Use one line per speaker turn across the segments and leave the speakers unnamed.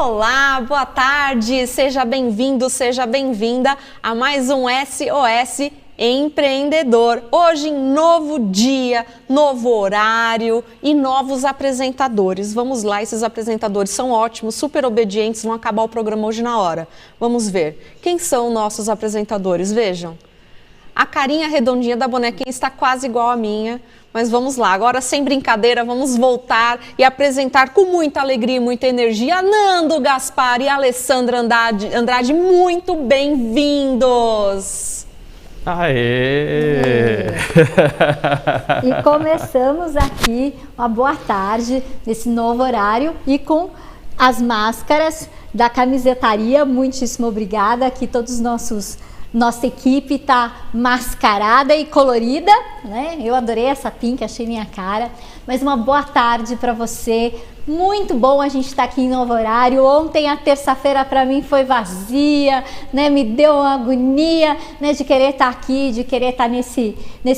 Olá, boa tarde, seja bem-vindo, seja bem-vinda a mais um SOS Empreendedor. Hoje, novo dia, novo horário e novos apresentadores. Vamos lá, esses apresentadores são ótimos, super obedientes, vão acabar o programa hoje na hora. Vamos ver. Quem são nossos apresentadores? Vejam. A carinha redondinha da bonequinha está quase igual à minha, mas vamos lá. Agora, sem brincadeira, vamos voltar e apresentar com muita alegria e muita energia Nando Gaspar e Alessandra Andrade. Muito bem-vindos!
Aê!
E começamos aqui uma boa tarde nesse novo horário e com as máscaras da camisetaria. Muitíssimo obrigada. Aqui todos os nossa equipe está mascarada e colorida, né? Eu adorei essa pink, achei minha cara. Mas uma boa tarde para você. Muito bom a gente estar aqui em novo horário. Ontem a terça-feira para mim foi vazia, né? Me deu uma agonia, né? De querer estar aqui, de querer estar nesse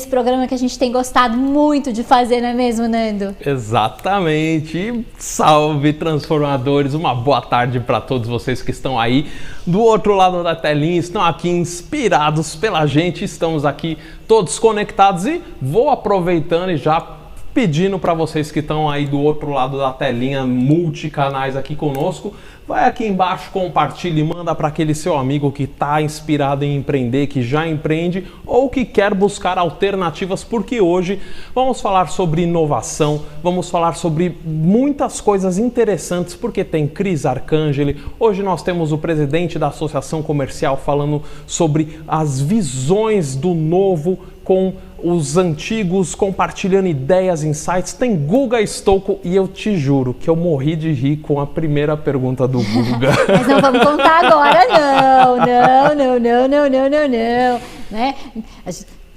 programa que a gente tem gostado muito de fazer, não é mesmo, Nando?
Exatamente. Salve, transformadores. Uma boa tarde para todos vocês que estão aí do outro lado da telinha, estão aqui inspirados pela gente. Estamos aqui todos conectados e vou aproveitando e já pedindo para vocês que estão aí do outro lado da telinha, multicanais aqui conosco, vai aqui embaixo, compartilha e manda para aquele seu amigo que está inspirado em empreender, que já empreende ou que quer buscar alternativas, porque hoje vamos falar sobre inovação, vamos falar sobre muitas coisas interessantes, porque tem Cris Arcangeli, hoje nós temos o presidente da Associação Comercial falando sobre as visões do novo com os antigos, compartilhando ideias, insights. Tem Guga Stocco e eu te juro que eu morri de rir com a primeira pergunta do Guga.
Mas não vamos contar agora, não, né?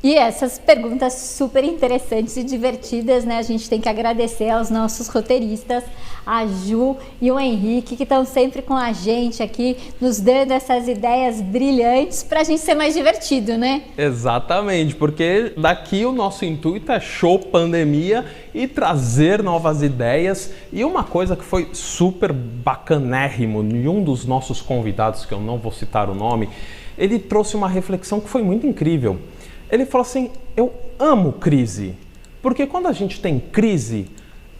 E essas perguntas super interessantes e divertidas, né? A gente tem que agradecer aos nossos roteiristas, a Ju e o Henrique, que estão sempre com a gente aqui, nos dando essas ideias brilhantes para a gente ser mais divertido, né?
Exatamente, porque daqui o nosso intuito é show pandemia e trazer novas ideias. E uma coisa que foi super bacanérrimo, e um dos nossos convidados, que eu não vou citar o nome, ele trouxe uma reflexão que foi muito incrível. Ele falou assim, eu amo crise, porque quando a gente tem crise,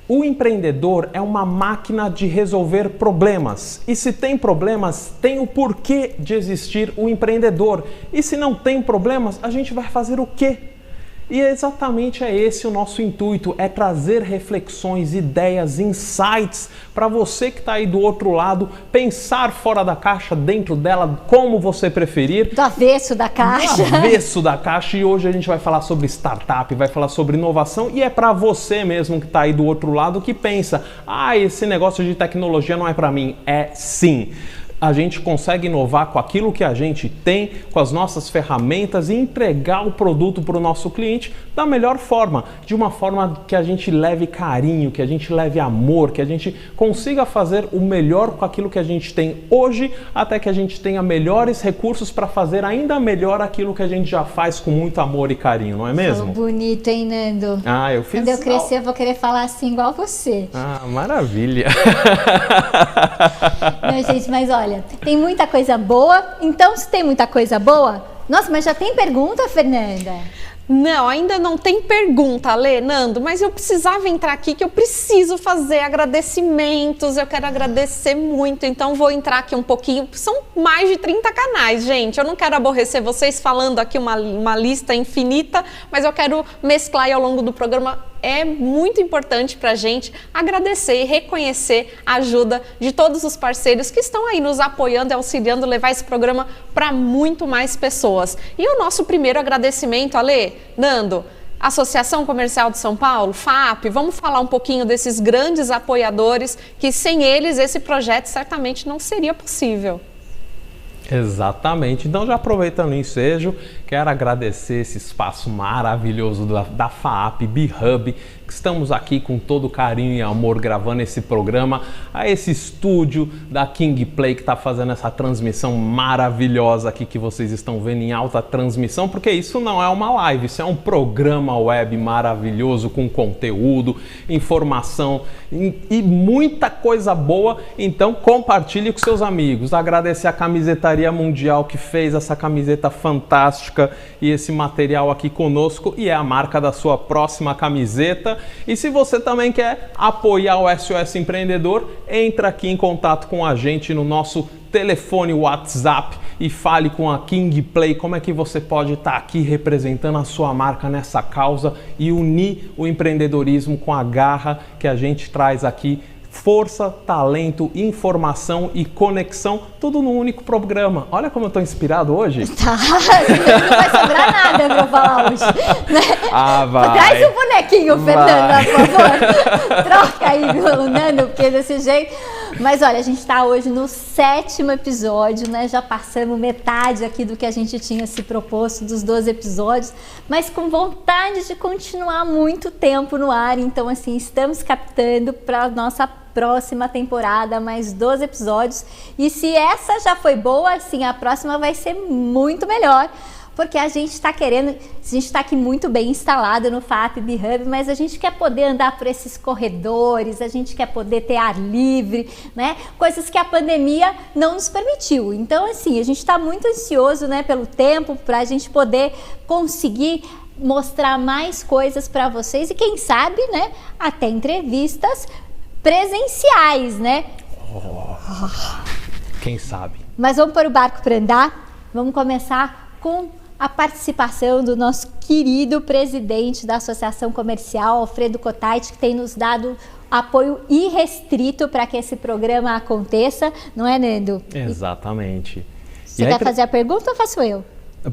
o empreendedor é uma máquina de resolver problemas. E se tem problemas, tem o porquê de existir o empreendedor. E se não tem problemas, a gente vai fazer o quê? E exatamente é esse o nosso intuito, é trazer reflexões, ideias, insights para você que está aí do outro lado, pensar fora da caixa, dentro dela, como você preferir.
Do avesso da caixa.
Do avesso da caixa. E hoje a gente vai falar sobre startup, vai falar sobre inovação e é para você mesmo que está aí do outro lado que pensa, esse negócio de tecnologia não é para mim. É sim. A gente consegue inovar com aquilo que a gente tem, com as nossas ferramentas e entregar o produto para o nosso cliente da melhor forma, de uma forma que a gente leve carinho, que a gente leve amor, que a gente consiga fazer o melhor com aquilo que a gente tem hoje, até que a gente tenha melhores recursos para fazer ainda melhor aquilo que a gente já faz com muito amor e carinho, não é mesmo?
Bonito, hein, Nando?
Eu fiz.
Quando eu crescer, eu vou querer falar assim igual você.
Maravilha!
Não, gente, mas olha, tem muita coisa boa, então se tem muita coisa boa... Nossa, mas já tem pergunta, Fernanda?
Não, ainda não tem pergunta, Lê, Nando, mas eu precisava entrar aqui que eu preciso fazer agradecimentos, eu quero agradecer muito, então vou entrar aqui um pouquinho, são mais de 30 canais, gente, eu não quero aborrecer vocês falando aqui uma lista infinita, mas eu quero mesclar aí ao longo do programa. É muito importante para a gente agradecer e reconhecer a ajuda de todos os parceiros que estão aí nos apoiando e auxiliando a levar esse programa para muito mais pessoas. E o nosso primeiro agradecimento, Alê, Nando, Associação Comercial de São Paulo, FAP, vamos falar um pouquinho desses grandes apoiadores que sem eles esse projeto certamente não seria possível.
Exatamente. Então, já aproveitando o ensejo, quero agradecer esse espaço maravilhoso da FAAP BeHub, que estamos aqui com todo carinho e amor gravando esse programa, a esse estúdio da King Play que está fazendo essa transmissão maravilhosa aqui que vocês estão vendo em alta transmissão, porque isso não é uma live, isso é um programa web maravilhoso com conteúdo, informação e muita coisa boa. Então compartilhe com seus amigos. Agradecer a Camisetaria Mundial que fez essa camiseta fantástica e esse material aqui conosco, e é a marca da sua próxima camiseta. E se você também quer apoiar o SOS Empreendedor, entra aqui em contato com a gente no nosso telefone WhatsApp e fale com a King Play como é que você pode estar aqui representando a sua marca nessa causa e unir o empreendedorismo com a garra que a gente traz aqui. Força, talento, informação e conexão, tudo num único programa. Olha como eu tô inspirado hoje.
Tá, não vai sobrar nada pra eu falar hoje. Né?
Ah, vai.
Traz o bonequinho, Fernanda, por favor. Troca aí, viu, Nando, porque desse jeito... Mas olha, a gente está hoje no 7º episódio, né? Já passamos metade aqui do que a gente tinha se proposto dos 12 episódios, mas com vontade de continuar muito tempo no ar. Então, assim, estamos captando para a nossa próxima temporada mais 12 episódios. E se essa já foi boa, assim, a próxima vai ser muito melhor. Porque a gente está querendo, a gente está aqui muito bem instalado no FAAP BeHub, mas a gente quer poder andar por esses corredores, a gente quer poder ter ar livre, né? Coisas que a pandemia não nos permitiu. Então, assim, a gente está muito ansioso, né, pelo tempo, para a gente poder conseguir mostrar mais coisas para vocês e, quem sabe, né, até entrevistas presenciais, né?
Quem sabe?
Mas vamos pôr o barco para andar, vamos começar com a participação do nosso querido presidente da Associação Comercial, Alfredo Cottait, que tem nos dado apoio irrestrito para que esse programa aconteça, não é, Nando?
Exatamente.
Você quer fazer a pergunta ou faço eu?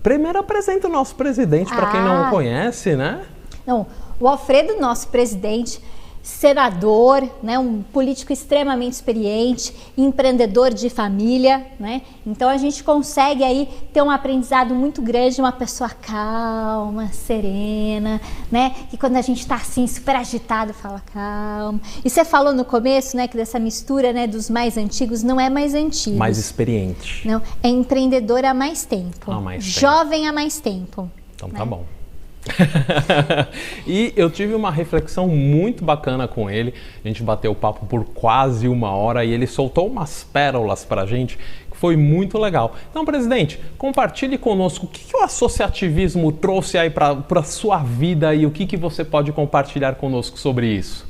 Primeiro apresenta o nosso presidente, para quem não o conhece, né?
Não, o Alfredo, nosso presidente, senador, né, um político extremamente experiente, empreendedor de família, né? Então a gente consegue aí ter um aprendizado muito grande, uma pessoa calma, serena, né? Que quando a gente está assim super agitado, fala calma. E você falou no começo, né, que dessa mistura, né, dos mais antigos, não é mais antigo,
mais experiente.
Não, é empreendedor há mais tempo, jovem há mais tempo.
Então
né?
Tá bom. E eu tive uma reflexão muito bacana com ele. A gente bateu o papo por quase 1 hora e ele soltou umas pérolas pra gente que foi muito legal. Então, presidente, compartilhe conosco o que o associativismo trouxe aí para sua vida e o que você pode compartilhar conosco sobre isso.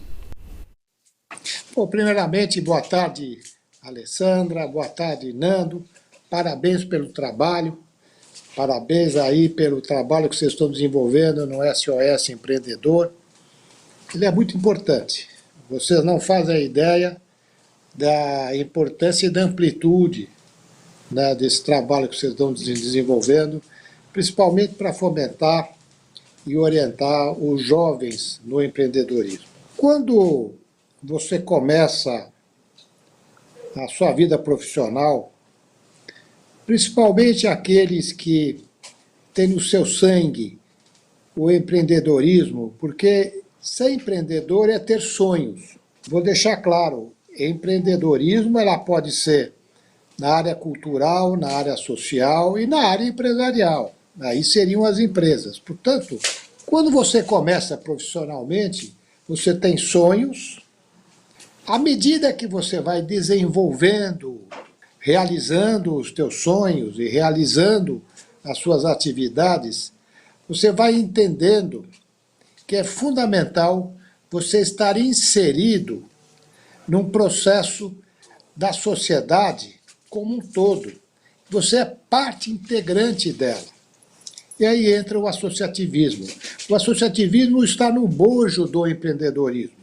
Bom, primeiramente, boa tarde, Alessandra, boa tarde, Nando. Parabéns pelo trabalho. Parabéns aí pelo trabalho que vocês estão desenvolvendo no SOS Empreendedor. Ele é muito importante. Vocês não fazem a ideia da importância e da amplitude, né, desse trabalho que vocês estão desenvolvendo, principalmente para fomentar e orientar os jovens no empreendedorismo. Quando você começa a sua vida profissional, principalmente aqueles que têm no seu sangue o empreendedorismo, porque ser empreendedor é ter sonhos. Vou deixar claro, empreendedorismo ela pode ser na área cultural, na área social e na área empresarial. Aí seriam as empresas. Portanto, quando você começa profissionalmente, você tem sonhos. À medida que você vai desenvolvendo, realizando os teus sonhos e realizando as suas atividades, você vai entendendo que é fundamental você estar inserido num processo da sociedade como um todo. Você é parte integrante dela. E aí entra o associativismo. O associativismo está no bojo do empreendedorismo.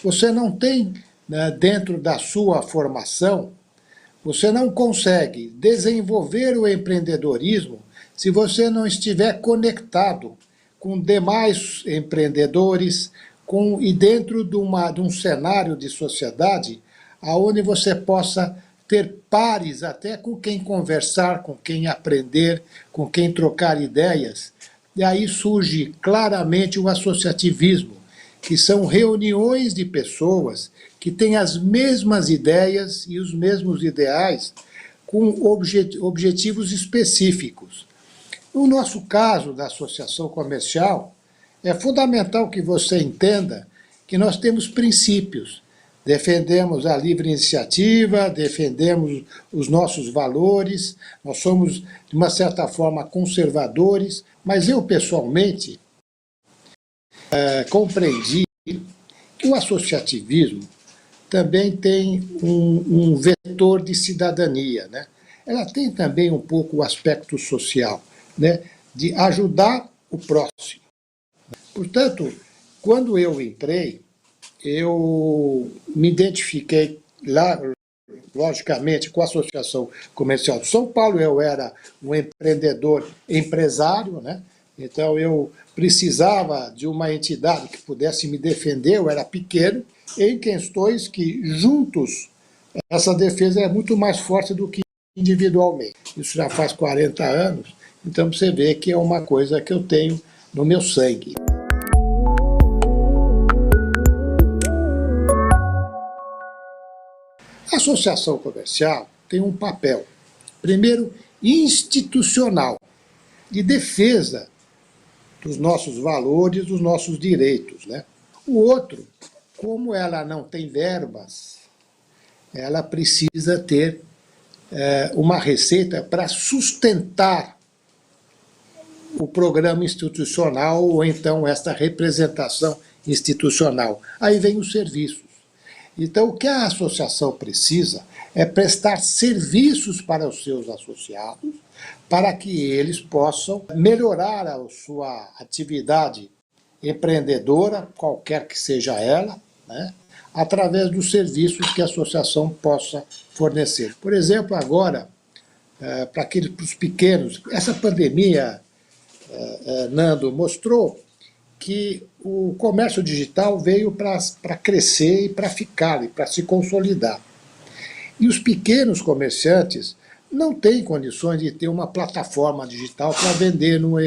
Você não tem, né, dentro da sua formação, você não consegue desenvolver o empreendedorismo se você não estiver conectado com demais empreendedores e dentro de um cenário de sociedade onde você possa ter pares até com quem conversar, com quem aprender, com quem trocar ideias. E aí surge claramente o associativismo, que são reuniões de pessoas que têm as mesmas ideias e os mesmos ideais, com objetivos específicos. No nosso caso da associação comercial, é fundamental que você entenda que nós temos princípios. Defendemos a livre iniciativa, defendemos os nossos valores, nós somos, de uma certa forma, conservadores, mas eu, pessoalmente, compreendi que o associativismo também tem um vetor de cidadania, né? Ela tem também um pouco o aspecto social, né? De ajudar o próximo. Portanto, quando eu entrei, eu me identifiquei lá, logicamente, com a Associação Comercial de São Paulo. Eu era um empreendedor empresário, né? Então eu precisava de uma entidade que pudesse me defender, eu era pequeno, em questões que, juntos, essa defesa é muito mais forte do que individualmente. Isso já faz 40 anos, então você vê que é uma coisa que eu tenho no meu sangue. A associação comercial tem um papel, primeiro, institucional, de defesa dos nossos valores, dos nossos direitos, né? O outro, como ela não tem verbas, ela precisa ter uma receita para sustentar o programa institucional ou então esta representação institucional. Aí vem os serviços. Então, o que a associação precisa é prestar serviços para os seus associados, para que eles possam melhorar a sua atividade empreendedora, qualquer que seja ela, né, através dos serviços que a associação possa fornecer. Por exemplo, agora, para os pequenos, essa pandemia, Nando, mostrou que o comércio digital veio para crescer e para ficar, e para se consolidar. E os pequenos comerciantes não têm condições de ter uma plataforma digital para vender no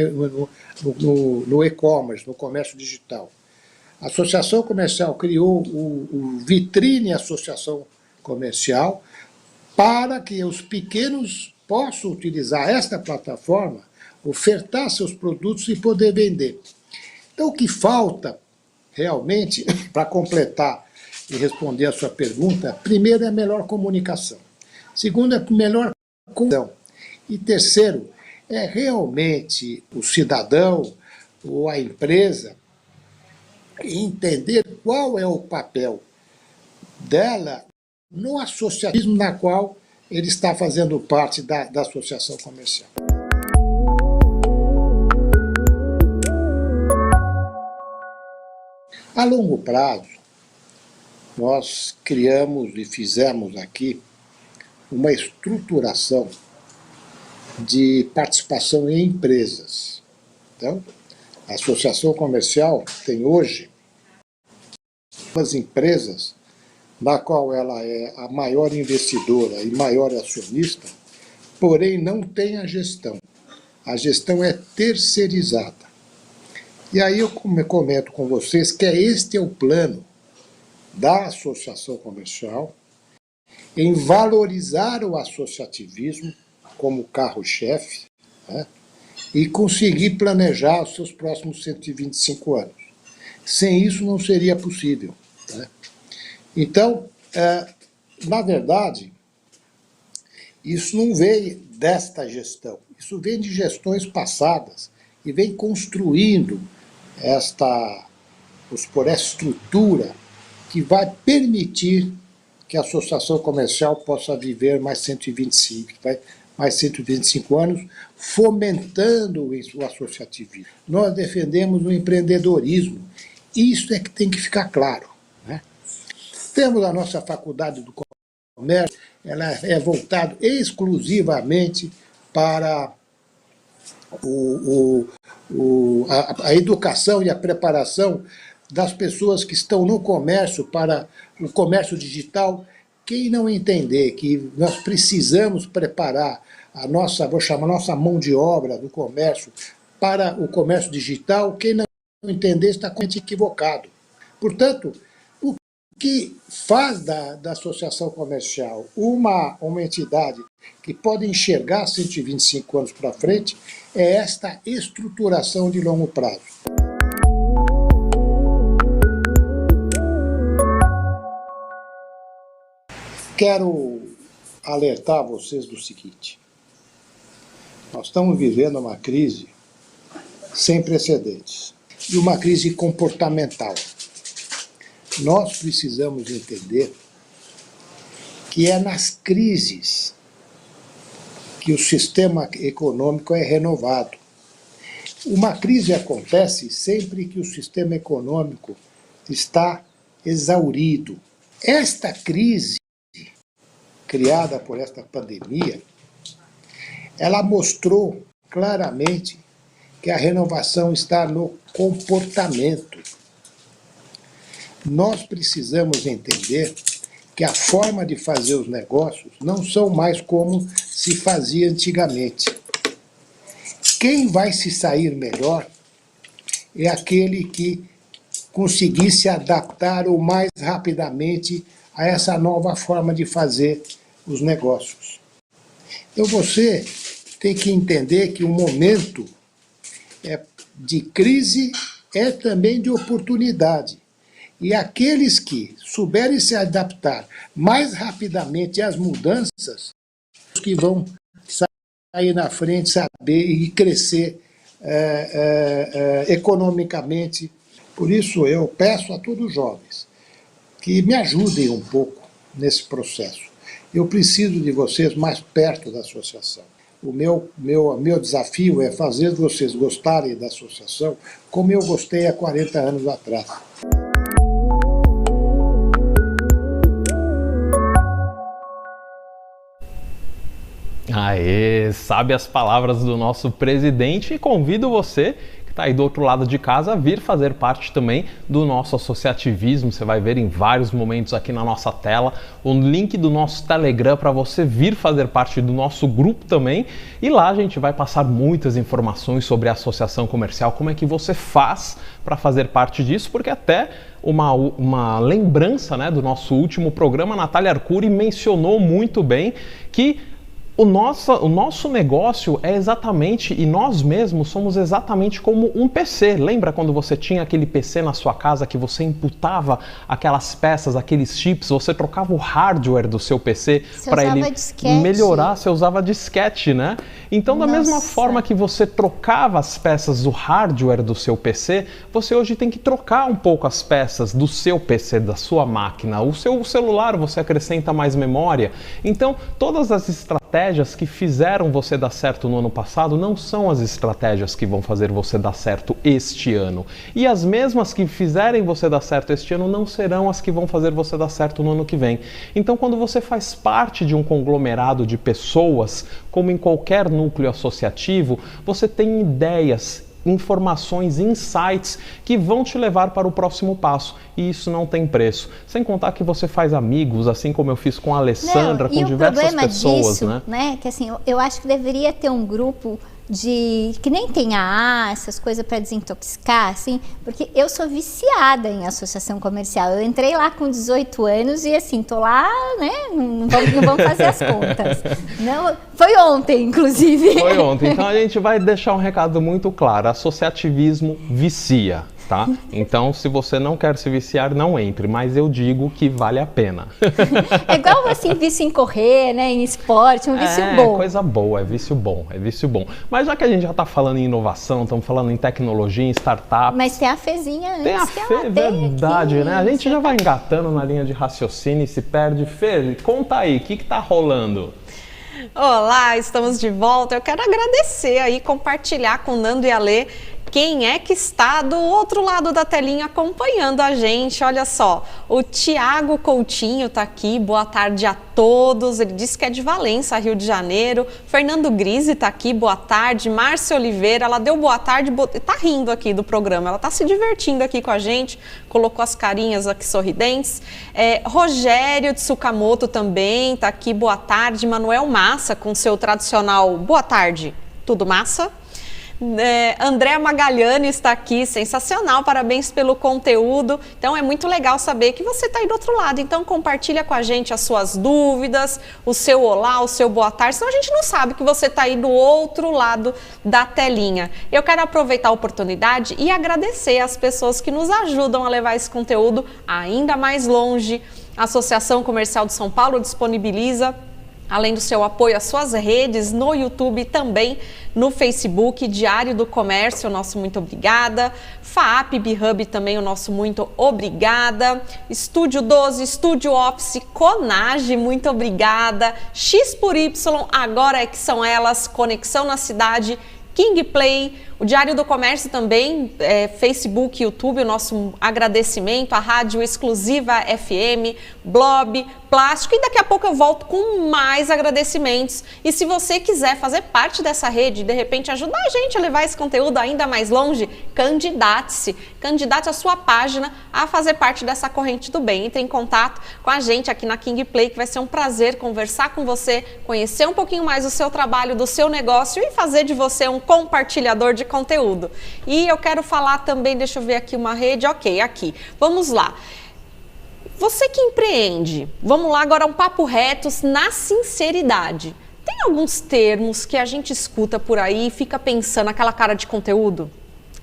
e-commerce, no comércio digital. A Associação Comercial criou o Vitrine Associação Comercial para que os pequenos possam utilizar esta plataforma, ofertar seus produtos e poder vender. Então, o que falta, realmente, para completar e responder a sua pergunta, primeiro é a melhor comunicação. Segundo, é a melhor comunicação. E terceiro, é realmente o cidadão ou a empresa entender qual é o papel dela no associativismo na qual ele está fazendo parte da associação comercial. A longo prazo, nós criamos e fizemos aqui uma estruturação de participação em empresas. Então, a associação comercial tem hoje umas empresas na qual ela é a maior investidora e maior acionista, porém não tem a gestão. A gestão é terceirizada. E aí eu comento com vocês que este é o plano da associação comercial em valorizar o associativismo como carro-chefe, né, e conseguir planejar os seus próximos 125 anos. Sem isso não seria possível, né? Então, na verdade, isso não veio desta gestão, isso vem de gestões passadas e vem construindo esta estrutura que vai permitir que a associação comercial possa viver mais 125 anos, fomentando o associativismo. Nós defendemos o empreendedorismo. Isso é que tem que ficar claro, né? Temos a nossa faculdade do comércio, ela é voltada exclusivamente para a educação e a preparação das pessoas que estão no comércio para o comércio digital, quem não entender que nós precisamos preparar a nossa, vou chamar, nossa mão de obra do comércio para o comércio digital, quem não entender está completamente equivocado. Portanto, o que faz da associação comercial uma entidade que pode enxergar 125 anos para frente é esta estruturação de longo prazo. Quero alertar vocês do seguinte: nós estamos vivendo uma crise sem precedentes e uma crise comportamental. Nós precisamos entender que é nas crises que o sistema econômico é renovado. Uma crise acontece sempre que o sistema econômico está exaurido. Esta crise criada por esta pandemia, ela mostrou claramente que a renovação está no comportamento. Nós precisamos entender que a forma de fazer os negócios não são mais como se fazia antigamente. Quem vai se sair melhor é aquele que conseguir se adaptar o mais rapidamente a essa nova forma de fazer os negócios. Então você tem que entender que o momento de crise é também de oportunidade. E aqueles que souberem se adaptar mais rapidamente às mudanças, os que vão sair na frente, saber e crescer economicamente. Por isso eu peço a todos os jovens que me ajudem um pouco nesse processo. Eu preciso de vocês mais perto da associação. O meu desafio é fazer vocês gostarem da associação como eu gostei há 40 anos atrás.
Aê, sabe as palavras do nosso presidente, e convido você que está aí do outro lado de casa a vir fazer parte também do nosso associativismo. Você vai ver em vários momentos aqui na nossa tela o link do nosso Telegram para você vir fazer parte do nosso grupo também, e lá a gente vai passar muitas informações sobre a associação comercial, como é que você faz para fazer parte disso, porque até uma lembrança, né, do nosso último programa, a Natália Arcuri mencionou muito bem que o nosso negócio é exatamente, e nós mesmos somos exatamente como um PC. Lembra quando você tinha aquele PC na sua casa que você imputava aquelas peças, aqueles chips, você trocava o hardware do seu PC para ele melhorar, você usava disquete, né? Então, da mesma forma que você trocava as peças do hardware do seu PC, você hoje tem que trocar um pouco as peças do seu PC, da sua máquina. O seu celular, você acrescenta mais memória. Então, todas as estratégias que fizeram você dar certo no ano passado não são as estratégias que vão fazer você dar certo este ano. E as mesmas que fizerem você dar certo este ano não serão as que vão fazer você dar certo no ano que vem. Então, quando você faz parte de um conglomerado de pessoas, como em qualquer núcleo associativo, você tem ideias, informações, insights que vão te levar para o próximo passo, e isso não tem preço. Sem contar que você faz amigos, assim como eu fiz com a Alessandra, com diversas pessoas,
disso, né? Que assim, eu acho que deveria ter um grupo que nem tem AA, essas coisas para desintoxicar, assim, porque eu sou viciada em associação comercial. Eu entrei lá com 18 anos e assim, tô lá, né? Não vamos fazer as contas. Não, foi ontem, inclusive.
Foi ontem. Então a gente vai deixar um recado muito claro: associativismo vicia. Tá? Então, se você não quer se viciar, não entre, mas eu digo que vale a pena.
É igual assim, vício em correr, né, em esporte, um vício bom.
É coisa boa, é vício bom, é vício bom. Mas já que a gente já está falando em inovação, estamos falando em tecnologia, em startups...
Mas tem a Fezinha antes.
Tem a Fê, verdade, aqui, né? A gente já vai engatando na linha de raciocínio e se perde. Fê, conta aí, o que está rolando?
Olá, estamos de volta. Eu quero agradecer aí, compartilhar com o Nando e a Lê Quem é que está do outro lado da telinha acompanhando a gente? Olha só, o Tiago Coutinho está aqui, boa tarde a todos. Ele disse que é de Valença, Rio de Janeiro. Fernando Grise está aqui, boa tarde. Márcia Oliveira, ela deu boa tarde, está rindo aqui do programa, ela está se divertindo aqui com a gente, colocou as carinhas aqui sorridentes. Rogério Tsukamoto também está aqui, boa tarde. Manuel Massa, com seu tradicional boa tarde, tudo massa? André Magalhães está aqui, sensacional, parabéns pelo conteúdo. Então é muito legal saber que você está aí do outro lado, então compartilha com a gente as suas dúvidas, o seu olá, o seu boa tarde, senão a gente não sabe que você está aí do outro lado da telinha. Eu quero aproveitar a oportunidade e agradecer as pessoas que nos ajudam a levar esse conteúdo ainda mais longe. A Associação Comercial de São Paulo disponibiliza, além do seu apoio às suas redes, no YouTube e também no Facebook, Diário do Comércio, o nosso muito obrigada. FAAP BHub também, o nosso muito obrigada. Estúdio 12, Estúdio Office, Conage, muito obrigada. X por Y, agora é que são elas, Conexão na Cidade, King Play, o Diário do Comércio também, Facebook, YouTube, o nosso agradecimento, a Rádio Exclusiva FM, Blob, Plástico, e daqui a pouco eu volto com mais agradecimentos. E se você quiser fazer parte dessa rede, de repente ajudar a gente a levar esse conteúdo ainda mais longe, candidate-se, candidate a sua página a fazer parte dessa corrente do bem. Entre em contato com a gente aqui na King Play, que vai ser um prazer conversar com você, conhecer um pouquinho mais do seu trabalho, do seu negócio e fazer de você um compartilhador de conteúdo. E eu quero falar também, deixa eu ver aqui uma rede, ok, aqui, vamos lá. Você que empreende, vamos lá agora um papo reto na sinceridade. Tem alguns termos que a gente escuta por aí e fica pensando aquela cara de conteúdo?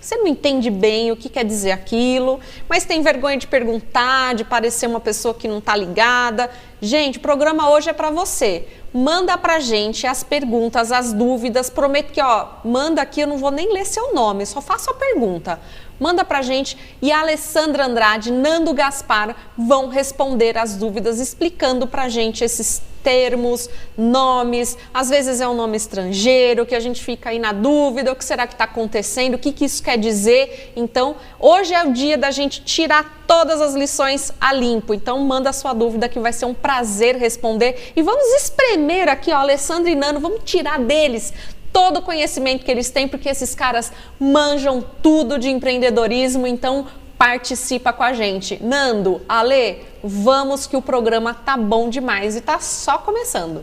Você não entende bem o que quer dizer aquilo, mas tem vergonha de perguntar, de parecer uma pessoa que não está ligada. Gente, o programa hoje é para você. Manda pra gente as perguntas, as dúvidas. Prometo que, manda aqui, eu não vou nem ler seu nome, só faço a pergunta. Manda pra gente e a Alessandra Andrade, Nando Gaspar vão responder as dúvidas, explicando pra gente esses termos, nomes, às vezes é um nome estrangeiro, que a gente fica aí na dúvida, o que será que está acontecendo, o que isso quer dizer. Então, hoje é o dia da gente tirar todas as lições a limpo. Então, manda a sua dúvida que vai ser um prazer responder. E vamos espremer aqui, Alessandra e Nando, vamos tirar deles todo o conhecimento que eles têm, porque esses caras manjam tudo de empreendedorismo, então participa com a gente. Nando, Ale, vamos que o programa tá bom demais e tá só começando.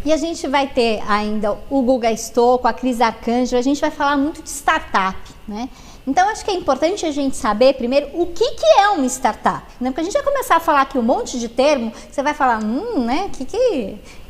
E a gente vai ter ainda o Guga Stocco, a Cris Arcângelo, a gente vai falar muito de startup, né? Então, acho que é importante a gente saber, primeiro, o que é uma startup, né? Porque a gente vai começar a falar aqui um monte de termo, você vai falar, né,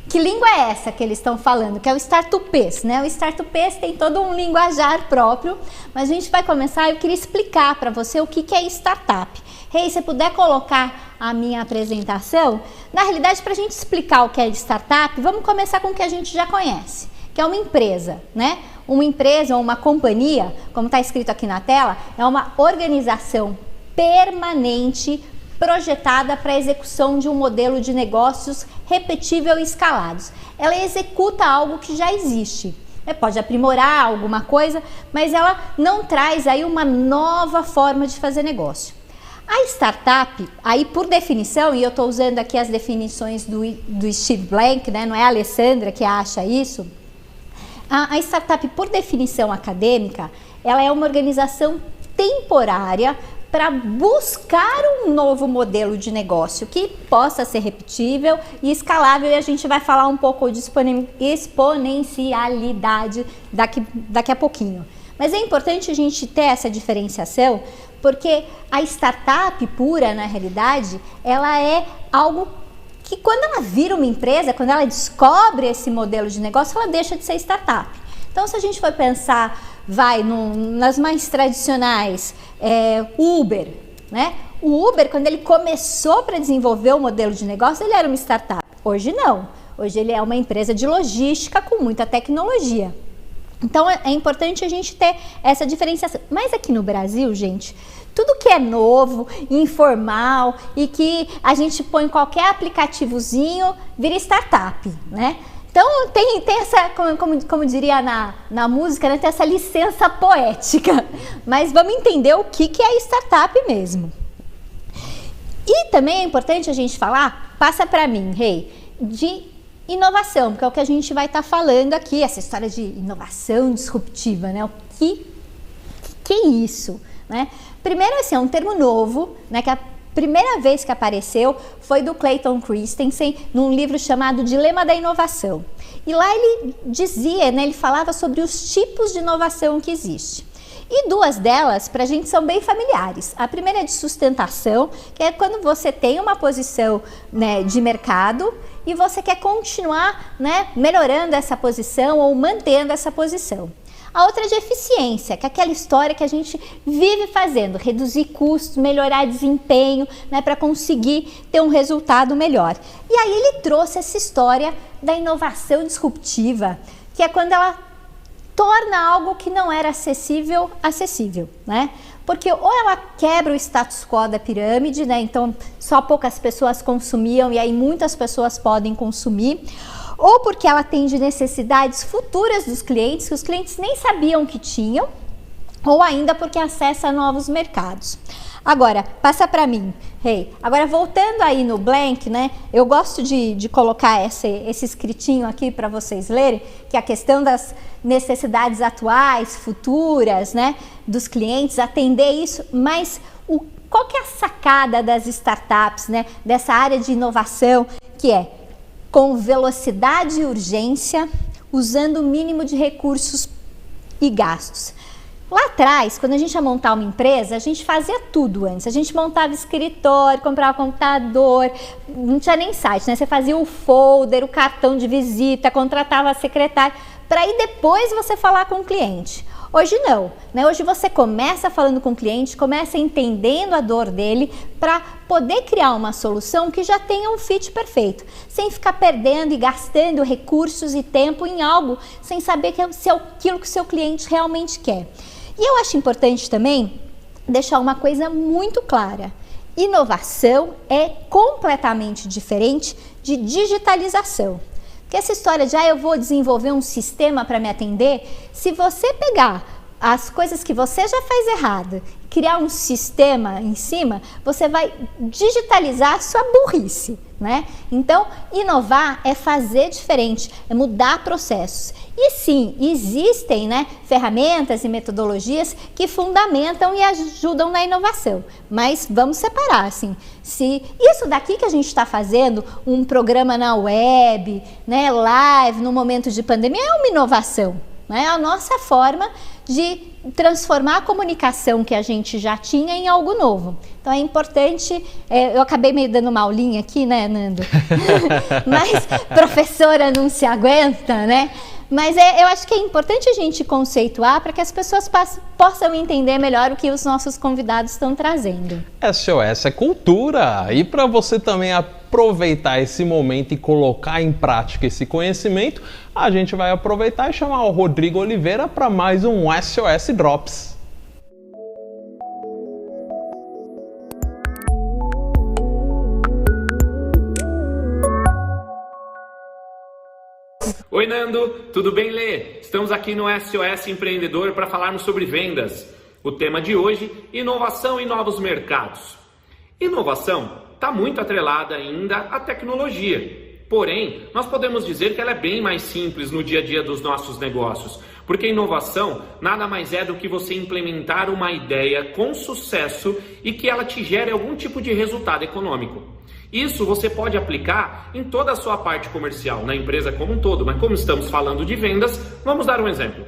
que língua é essa que eles estão falando? Que é o startupês, né? O startupês tem todo um linguajar próprio, mas a gente vai começar, eu queria explicar para você o que é startup. Rei, se puder colocar a minha apresentação, na realidade, para a gente explicar o que é startup, vamos começar com o que a gente já conhece, que é uma empresa, né? Uma empresa ou uma companhia, como está escrito aqui na tela, é uma organização permanente projetada para a execução de um modelo de negócios repetível e escalados. Ela executa algo que já existe. Pode aprimorar alguma coisa, mas ela não traz aí uma nova forma de fazer negócio. A startup, aí por definição, e eu estou usando aqui as definições do Steve Blank, né? Não é a Alessandra que acha isso. A startup, por definição acadêmica, ela é uma organização temporária para buscar um novo modelo de negócio que possa ser repetível e escalável, e a gente vai falar um pouco de exponencialidade daqui a pouquinho. Mas é importante a gente ter essa diferenciação, porque a startup pura, na realidade, ela é algo que quando ela vira uma empresa, quando ela descobre esse modelo de negócio, ela deixa de ser startup. Então, se a gente for pensar, nas mais tradicionais, Uber, né? O Uber, quando ele começou para desenvolver o modelo de negócio, ele era uma startup. Hoje não. Hoje ele é uma empresa de logística com muita tecnologia. Então, é importante a gente ter essa diferenciação. Mas aqui no Brasil, gente, tudo que é novo, informal e que a gente põe qualquer aplicativozinho, vira startup, né? Então tem essa, como diria na música, né, tem essa licença poética, mas vamos entender o que é startup mesmo. E também é importante a gente falar, passa para mim, Rei, de inovação, que é o que a gente vai estar falando aqui, essa história de inovação disruptiva, né? O que é isso, né? Primeiro, assim, é um termo novo, né, que a primeira vez que apareceu foi do Clayton Christensen, num livro chamado Dilema da Inovação. E lá ele dizia, né, ele falava sobre os tipos de inovação que existe. E duas delas, para a gente, são bem familiares. A primeira é de sustentação, que é quando você tem uma posição, né, de mercado e você quer continuar, né, melhorando essa posição ou mantendo essa posição. A outra é de eficiência, que é aquela história que a gente vive fazendo, reduzir custos, melhorar desempenho, né, para conseguir ter um resultado melhor. E aí ele trouxe essa história da inovação disruptiva, que é quando ela torna algo que não era acessível, né? Porque ou ela quebra o status quo da pirâmide, né? Então só poucas pessoas consumiam e aí muitas pessoas podem consumir, ou porque ela atende necessidades futuras dos clientes, que os clientes nem sabiam que tinham, ou ainda porque acessa novos mercados. Agora, passa para mim, Rei. Agora, voltando aí no Blank, né? Eu gosto de colocar esse escritinho aqui para vocês lerem, que é a questão das necessidades atuais, futuras, né? Dos clientes, atender isso, mas qual que é a sacada das startups, né? Dessa área de inovação, que é com velocidade e urgência, usando o mínimo de recursos e gastos. Lá atrás, quando a gente ia montar uma empresa, a gente fazia tudo antes. A gente montava escritório, comprava computador, não tinha nem site, né? Você fazia o folder, o cartão de visita, contratava a secretária, para aí depois você falar com o cliente. Hoje não, né? Hoje você começa falando com o cliente, começa entendendo a dor dele para poder criar uma solução que já tenha um fit perfeito, sem ficar perdendo e gastando recursos e tempo em algo sem saber se é aquilo que o seu cliente realmente quer. E eu acho importante também deixar uma coisa muito clara. Inovação é completamente diferente de digitalização. Porque essa história de eu vou desenvolver um sistema para me atender, se você pegar as coisas que você já faz errado, criar um sistema em cima, você vai digitalizar a sua burrice, né? Então, inovar é fazer diferente, é mudar processos. E sim, existem, né, ferramentas e metodologias que fundamentam e ajudam na inovação. Mas vamos separar, assim, se isso daqui que a gente está fazendo, um programa na web, né, live, no momento de pandemia, é uma inovação, né? É a nossa forma de transformar a comunicação que a gente já tinha em algo novo. Então é importante, eu acabei meio dando uma aulinha aqui, né, Nando? Mas professora não se aguenta, né? Mas eu acho que é importante a gente conceituar para que as pessoas possam entender melhor o que os nossos convidados estão trazendo.
SOS é cultura! E para você também aproveitar esse momento e colocar em prática esse conhecimento, a gente vai aproveitar e chamar o Rodrigo Oliveira para mais um SOS Drops.
Oi Nando, tudo bem Lê? Estamos aqui no SOS Empreendedor para falarmos sobre vendas. O tema de hoje, inovação e novos mercados. Inovação está muito atrelada ainda à tecnologia. Porém, nós podemos dizer que ela é bem mais simples no dia a dia dos nossos negócios. Porque inovação nada mais é do que você implementar uma ideia com sucesso e que ela te gere algum tipo de resultado econômico. Isso você pode aplicar em toda a sua parte comercial, na empresa como um todo, mas como estamos falando de vendas, vamos dar um exemplo.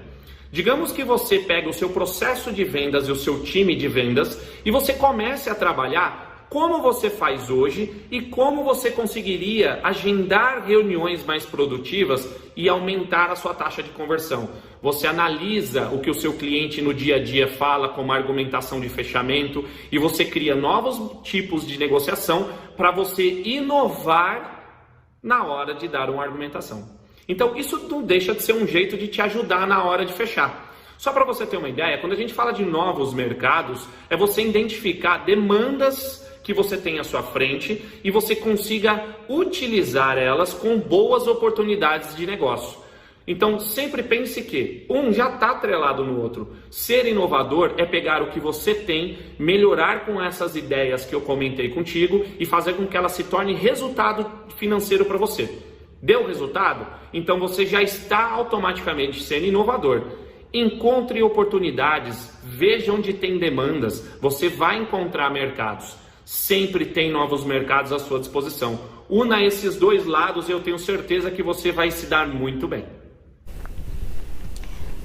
Digamos que você pega o seu processo de vendas e o seu time de vendas e você comece a trabalhar como você faz hoje e como você conseguiria agendar reuniões mais produtivas e aumentar a sua taxa de conversão. Você analisa o que o seu cliente no dia a dia fala como argumentação de fechamento e você cria novos tipos de negociação para você inovar na hora de dar uma argumentação. Então isso não deixa de ser um jeito de te ajudar na hora de fechar. Só para você ter uma ideia, quando a gente fala de novos mercados, é você identificar demandas que você tem à sua frente e você consiga utilizar elas com boas oportunidades de negócio. Então sempre pense que um já está atrelado no outro. Ser inovador é pegar o que você tem, melhorar com essas ideias que eu comentei contigo e fazer com que ela se torne resultado financeiro para você. Deu resultado? Então você já está automaticamente sendo inovador. Encontre oportunidades, veja onde tem demandas, você vai encontrar mercados. Sempre tem novos mercados à sua disposição. Una esses dois lados e eu tenho certeza que você vai se dar muito bem.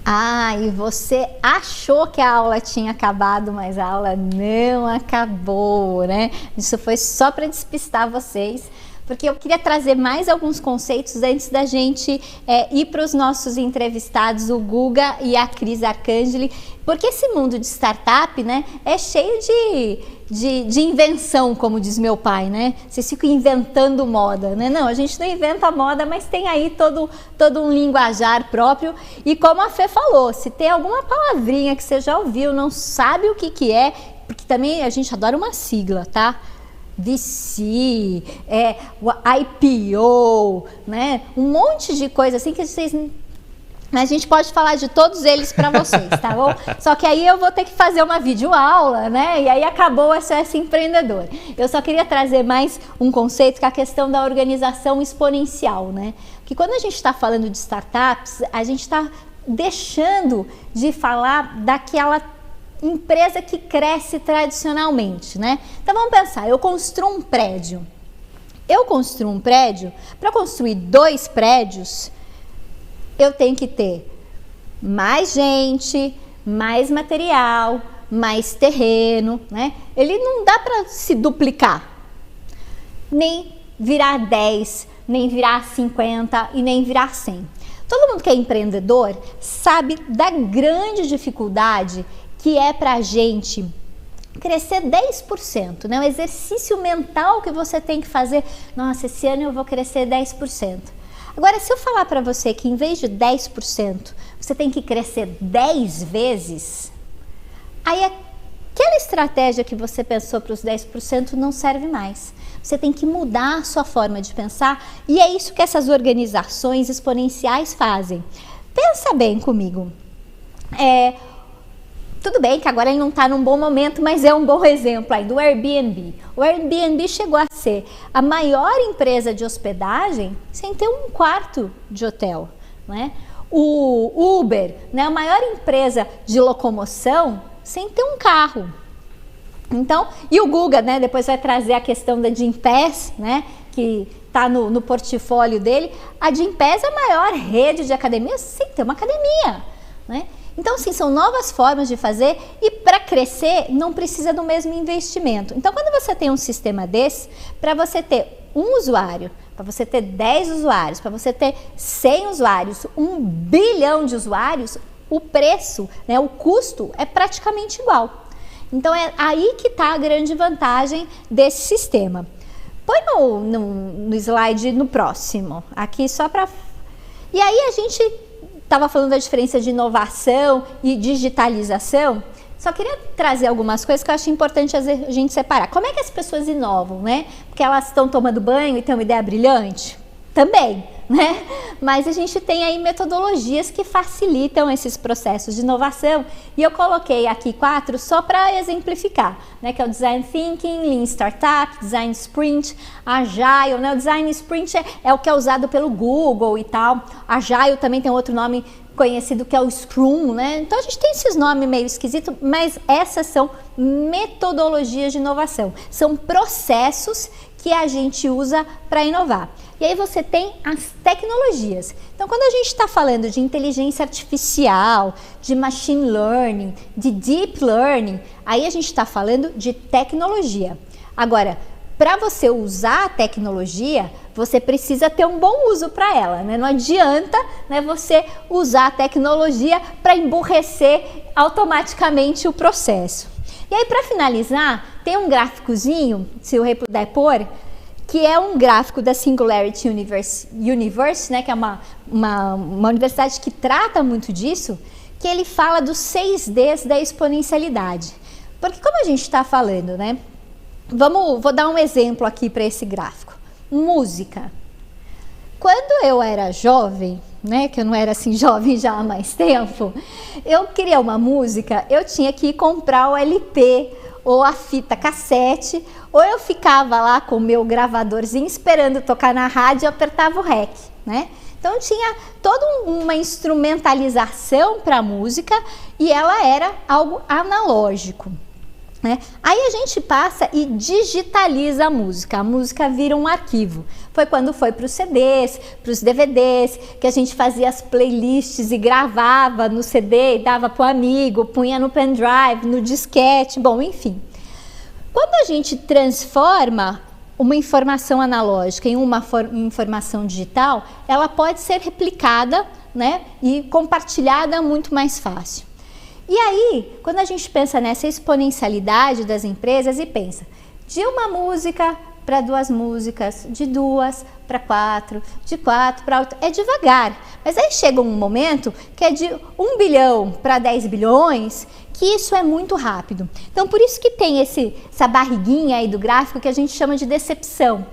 Ah, e você achou que a aula tinha acabado, mas a aula não acabou, né? Isso foi só para despistar vocês, porque eu queria trazer mais alguns conceitos antes da gente ir para os nossos entrevistados, o Guga e a Cris Arcangeli, porque esse mundo de startup, né, é cheio de invenção, como diz meu pai, né? Vocês ficam inventando moda, né? Não, a gente não inventa moda, mas tem aí todo um linguajar próprio. E como a Fê falou, se tem alguma palavrinha que você já ouviu, não sabe o que é, porque também a gente adora uma sigla, tá? VC, o IPO, né? Um monte de coisa assim que vocês... A gente pode falar de todos eles para vocês, tá bom? Só que aí eu vou ter que fazer uma videoaula, né? E aí acabou o SOS Empreendedor. Eu só queria trazer mais um conceito, que é a questão da organização exponencial, né? Porque quando a gente está falando de startups, a gente está deixando de falar daquela empresa que cresce tradicionalmente, né? Então vamos pensar, eu construo um prédio. Para construir 2 prédios, eu tenho que ter mais gente, mais material, mais terreno, né? Ele não dá para se duplicar, nem virar 10, nem virar 50 e nem virar 100. Todo mundo que é empreendedor sabe da grande dificuldade que é para a gente crescer 10%, né? O exercício mental que você tem que fazer. Nossa, esse ano eu vou crescer 10%. Agora, se eu falar para você que em vez de 10%, você tem que crescer 10 vezes, aí aquela estratégia que você pensou para os 10% não serve mais. Você tem que mudar a sua forma de pensar e é isso que essas organizações exponenciais fazem. Pensa bem comigo. Tudo bem que agora ele não está num bom momento, mas é um bom exemplo aí do Airbnb. O Airbnb chegou a ser a maior empresa de hospedagem sem ter um quarto de hotel, né? O Uber, né, a maior empresa de locomoção sem ter um carro. Então, e o Guga, né, depois vai trazer a questão da Gympass, né, que está no portfólio dele. A Gympass é a maior rede de academias sem ter uma academia, né? Então, sim, são novas formas de fazer e para crescer não precisa do mesmo investimento. Então, quando você tem um sistema desse, para você ter um usuário, para você ter 10 usuários, para você ter 100 usuários, 1 bilhão de usuários, o preço, né, o custo é praticamente igual. Então, é aí que está a grande vantagem desse sistema. Põe no slide no próximo, aqui só para... E aí a gente estava falando da diferença de inovação e digitalização, só queria trazer algumas coisas que eu acho importante a gente separar. Como é que as pessoas inovam, né? Porque elas estão tomando banho e têm uma ideia brilhante? Também, né? Mas a gente tem aí metodologias que facilitam esses processos de inovação e eu coloquei aqui 4 só para exemplificar, né? Que é o Design Thinking, Lean Startup, Design Sprint, Agile, né? O Design Sprint é o que é usado pelo Google e tal. Agile também tem outro nome conhecido que é o Scrum, né? Então a gente tem esses nomes meio esquisitos, mas essas são metodologias de inovação, são processos que a gente usa para inovar. E aí você tem as tecnologias. Então, quando a gente está falando de inteligência artificial, de machine learning, de deep learning, aí a gente está falando de tecnologia. Agora, para você usar a tecnologia, você precisa ter um bom uso para ela, né? Não adianta, né, você usar a tecnologia para emburrecer automaticamente o processo. E aí, para finalizar, tem um gráficozinho, se o Rei puder pôr, que é um gráfico da Singularity University, né, que é uma universidade que trata muito disso, que ele fala dos 6 Ds da exponencialidade. Porque como a gente está falando, né, vou dar um exemplo aqui para esse gráfico. Música. Quando eu era jovem, né, que eu não era assim jovem já há mais tempo, eu queria uma música, eu tinha que ir comprar o LP ou a fita cassete, ou eu ficava lá com o meu gravadorzinho esperando tocar na rádio e apertava o REC, né? Então tinha toda uma instrumentalização para a música e ela era algo analógico, né? Aí a gente passa e digitaliza a música vira um arquivo. Foi quando foi para os CDs, para os DVDs, que a gente fazia as playlists e gravava no CD e dava para o amigo, punha no pendrive, no disquete, bom, enfim. Quando a gente transforma uma informação analógica em uma informação digital, ela pode ser replicada, né, e compartilhada muito mais fácil. E aí, quando a gente pensa nessa exponencialidade das empresas e pensa de uma música para 2 músicas, de 2 para 4, de 4 para 8, é devagar. Mas aí chega um momento que é de 1 bilhão para 10 bilhões, que isso é muito rápido. Então, por isso que tem essa barriguinha aí do gráfico que a gente chama de decepção.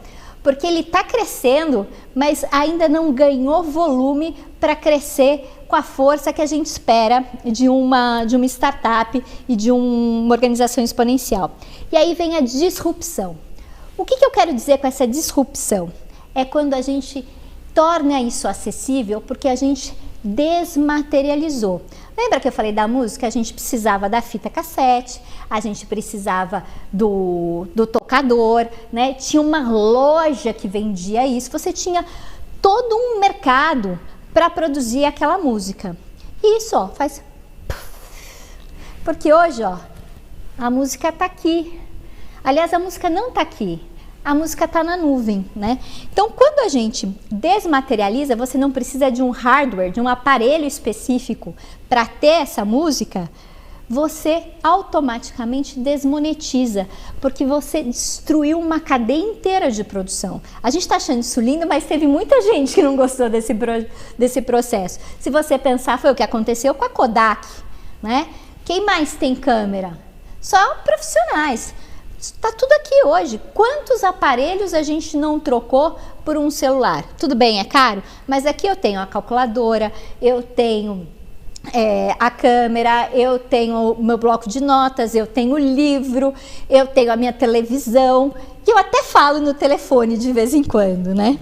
Porque ele está crescendo, mas ainda não ganhou volume para crescer com a força que a gente espera de uma startup e de uma organização exponencial. E aí vem a disrupção. O que eu quero dizer com essa disrupção? É quando a gente torna isso acessível porque a gente desmaterializou. Lembra que eu falei da música? A gente precisava da fita cassete, a gente precisava do tocador, né? Tinha uma loja que vendia isso, você tinha todo um mercado para produzir aquela música. E isso, ó, faz... Porque hoje, ó, a música tá aqui. Aliás, a música não tá aqui. A música está na nuvem, né? Então, quando a gente desmaterializa, você não precisa de um hardware, de um aparelho específico para ter essa música, você automaticamente desmonetiza, porque você destruiu uma cadeia inteira de produção. A gente está achando isso lindo, mas teve muita gente que não gostou desse processo. Se você pensar, foi o que aconteceu com a Kodak, né? Quem mais tem câmera? Só profissionais. Está tudo aqui hoje. Quantos aparelhos a gente não trocou por um celular? Tudo bem, é caro, mas aqui eu tenho a calculadora, eu tenho a câmera, eu tenho o meu bloco de notas, eu tenho o livro, eu tenho a minha televisão, que eu até falo no telefone de vez em quando, né?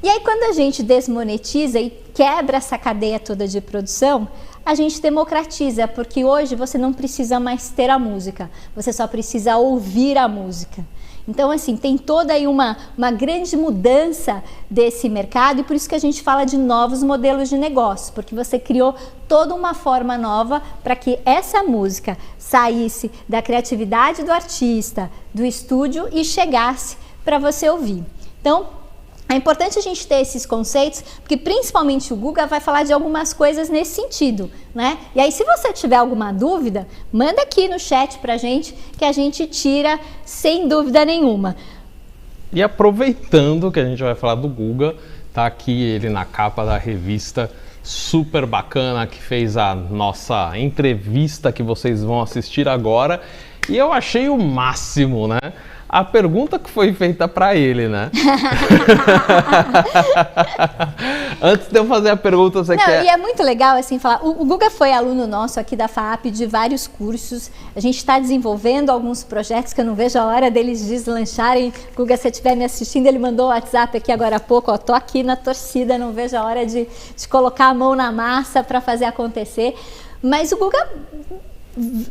E aí quando a gente desmonetiza e quebra essa cadeia toda de produção, a gente democratiza, porque hoje você não precisa mais ter a música, você só precisa ouvir a música. Então, assim, tem toda aí uma grande mudança desse mercado e por isso que a gente fala de novos modelos de negócio, porque você criou toda uma forma nova para que essa música saísse da criatividade do artista, do estúdio e chegasse para você ouvir. Então, é importante a gente ter esses conceitos, porque principalmente o Guga vai falar de algumas coisas nesse sentido, né? E aí, se você tiver alguma dúvida, manda aqui no chat pra gente, que a gente tira sem dúvida nenhuma.
E aproveitando que a gente vai falar do Guga, tá aqui ele na capa da revista, super bacana, que fez a nossa entrevista que vocês vão assistir agora. E eu achei o máximo, né? A pergunta que foi feita para ele, né? Antes de eu fazer a pergunta, você quer...
E é muito legal, assim, falar... O Guga foi aluno nosso aqui da FAAP de vários cursos. A gente está desenvolvendo alguns projetos que eu não vejo a hora deles deslancharem. Guga, se você estiver me assistindo, ele mandou o WhatsApp aqui agora há pouco. Ó, tô aqui na torcida, não vejo a hora de colocar a mão na massa para fazer acontecer. Mas o Guga...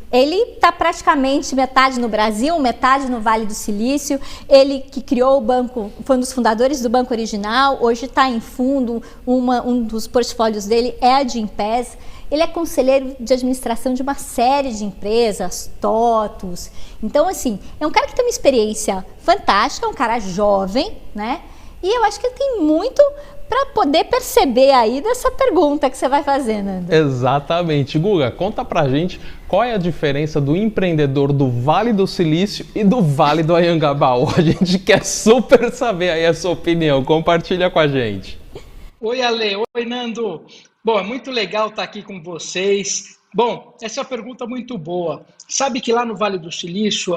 ele está praticamente metade no Brasil, metade no Vale do Silício. Ele que criou o banco, foi um dos fundadores do Banco Original, hoje está em fundo, um dos portfólios dele é a Gympass. Ele é conselheiro de administração de uma série de empresas, TOTUS. Então, assim, é um cara que tem uma experiência fantástica, é um cara jovem, né? E eu acho que ele tem muito para poder perceber aí dessa pergunta que você vai fazer, Nando.
Exatamente. Guga, conta pra gente qual é a diferença do empreendedor do Vale do Silício e do Vale do Anhangabaú. A gente quer super saber aí a sua opinião. Compartilha com a gente.
Oi, Ale. Oi, Nando. Bom, é muito legal estar aqui com vocês. Bom, essa é uma pergunta muito boa. Sabe que lá no Vale do Silício,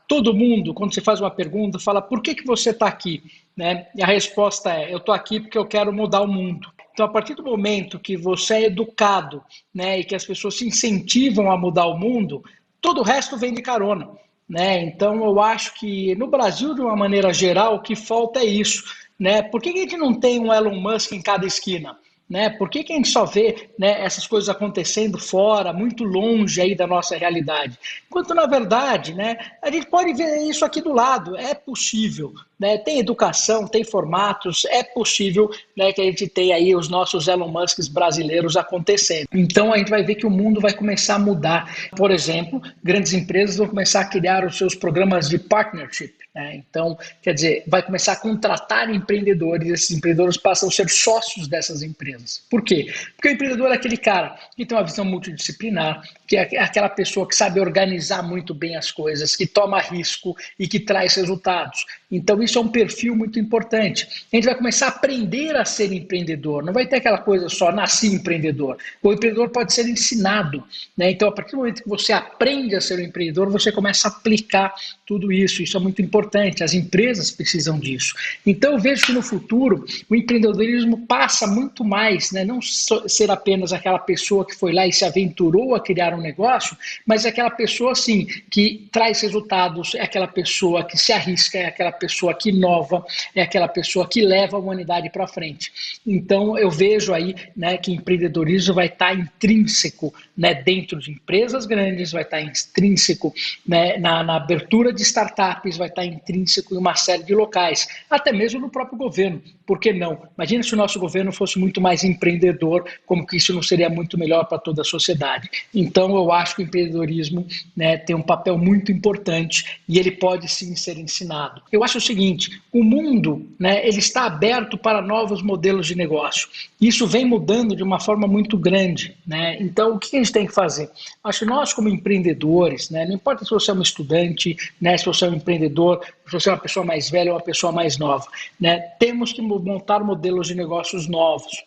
todo mundo, quando você faz uma pergunta, fala: por que você está aqui? Né? E a resposta é: eu estou aqui porque eu quero mudar o mundo. Então, a partir do momento que você é educado, né, e que as pessoas se incentivam a mudar o mundo, todo o resto vem de carona. Né? Então, eu acho que no Brasil, de uma maneira geral, o que falta é isso. Né? Por que a gente não tem um Elon Musk em cada esquina? Né? Por que a gente só vê, né, essas coisas acontecendo fora, muito longe aí da nossa realidade? Enquanto, na verdade, né, a gente pode ver isso aqui do lado, é possível. Né? Tem educação, tem formatos, é possível, né, que a gente tenha aí os nossos Elon Musks brasileiros acontecendo. Então a gente vai ver que o mundo vai começar a mudar. Por exemplo, grandes empresas vão começar a criar os seus programas de partnership. Então, quer dizer, vai começar a contratar empreendedores, esses empreendedores passam a ser sócios dessas empresas. Por quê? Porque o empreendedor é aquele cara que tem uma visão multidisciplinar, que é aquela pessoa que sabe organizar muito bem as coisas, que toma risco e que traz resultados. Então, isso é um perfil muito importante. A gente vai começar a aprender a ser empreendedor, não vai ter aquela coisa só, nasci empreendedor. O empreendedor pode ser ensinado. Né? Então, a partir do momento que você aprende a ser um empreendedor, você começa a aplicar tudo isso. Isso é muito importante, as empresas precisam disso. Então eu vejo que no futuro o empreendedorismo passa muito mais, né? Não ser apenas aquela pessoa que foi lá e se aventurou a criar um negócio, mas aquela pessoa assim, que traz resultados, é aquela pessoa que se arrisca, é aquela pessoa que inova, é aquela pessoa que leva a humanidade para frente. Então eu vejo aí, né, que empreendedorismo vai estar intrínseco, né, dentro de empresas grandes, vai estar intrínseco, né, na abertura de startups, vai estar intrínseco em uma série de locais, até mesmo no próprio governo. Por que não? Imagina se o nosso governo fosse muito mais empreendedor, como que isso não seria muito melhor para toda a sociedade. Então eu acho que o empreendedorismo, né, tem um papel muito importante e ele pode sim ser ensinado. Eu acho o seguinte, o mundo, né, ele está aberto para novos modelos de negócio. Isso vem mudando de uma forma muito grande. Né? Então o que a gente tem que fazer? Acho que nós como empreendedores, né, não importa se você é um estudante, né, se você é um empreendedor, se você é uma pessoa mais velha ou uma pessoa mais nova, né, temos que montar modelos de negócios novos.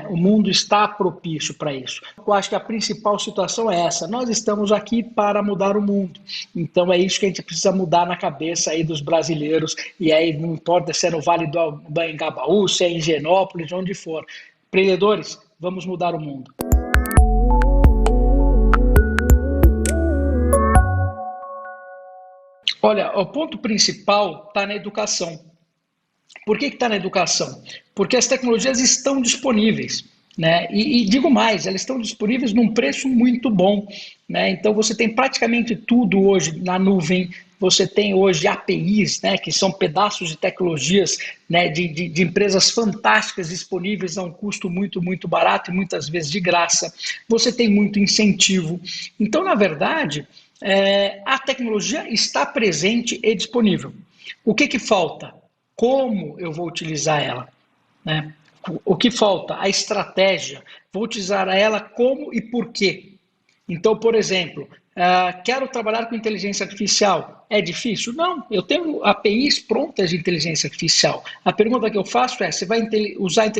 O mundo está propício para isso. Eu acho que a principal situação é essa. Nós estamos aqui para mudar o mundo. Então é isso que a gente precisa mudar na cabeça aí dos brasileiros. E aí não importa se é no Vale do Anhangabaú, se é em Higienópolis, onde for. Empreendedores, vamos mudar o mundo. Olha, o ponto principal está na educação. Por que está na educação? Porque as tecnologias estão disponíveis. Né? E digo mais, elas estão disponíveis num preço muito bom. Né? Então você tem praticamente tudo hoje na nuvem, você tem hoje APIs, né, que são pedaços de tecnologias, né, de empresas fantásticas disponíveis a um custo muito, muito barato e muitas vezes de graça. Você tem muito incentivo. Então, na verdade, a tecnologia está presente e disponível. O que falta? Como eu vou utilizar ela? Né? O que falta? A estratégia. Vou utilizar ela como e por quê? Então, por exemplo, quero trabalhar com inteligência artificial. É difícil? Não, eu tenho APIs prontas de inteligência artificial. A pergunta que eu faço é, você vai usar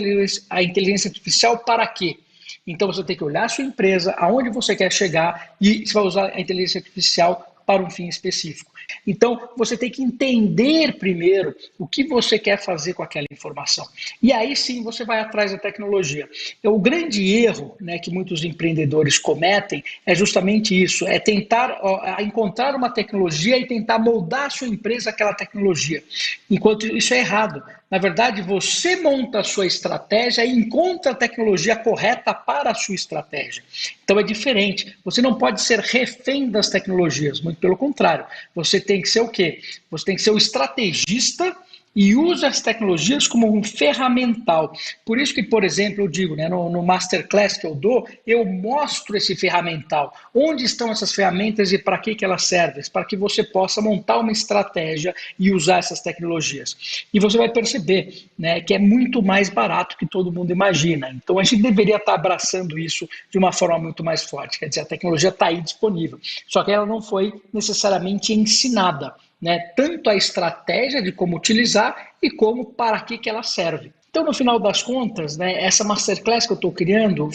a inteligência artificial para quê? Então você tem que olhar a sua empresa, aonde você quer chegar e você vai usar a inteligência artificial para um fim específico. Então, você tem que entender primeiro o que você quer fazer com aquela informação. E aí sim você vai atrás da tecnologia. O grande erro, né, que muitos empreendedores cometem é justamente isso, é tentar encontrar uma tecnologia e tentar moldar a sua empresa àquela tecnologia. Enquanto isso é errado. Na verdade, você monta a sua estratégia e encontra a tecnologia correta para a sua estratégia. Então é diferente. Você não pode ser refém das tecnologias, muito pelo contrário. Você tem que ser o quê? Você tem que ser o estrategista e usa as tecnologias como um ferramental. Por isso que, por exemplo, eu digo, né, no Masterclass que eu dou, eu mostro esse ferramental. Onde estão essas ferramentas e para que elas servem? Para que você possa montar uma estratégia e usar essas tecnologias. E você vai perceber, né, que é muito mais barato que todo mundo imagina. Então a gente deveria estar abraçando isso de uma forma muito mais forte. Quer dizer, a tecnologia está aí disponível. Só que ela não foi necessariamente ensinada. Né, tanto a estratégia de como utilizar e como para que ela serve. Então, no final das contas, né, essa masterclass que eu estou criando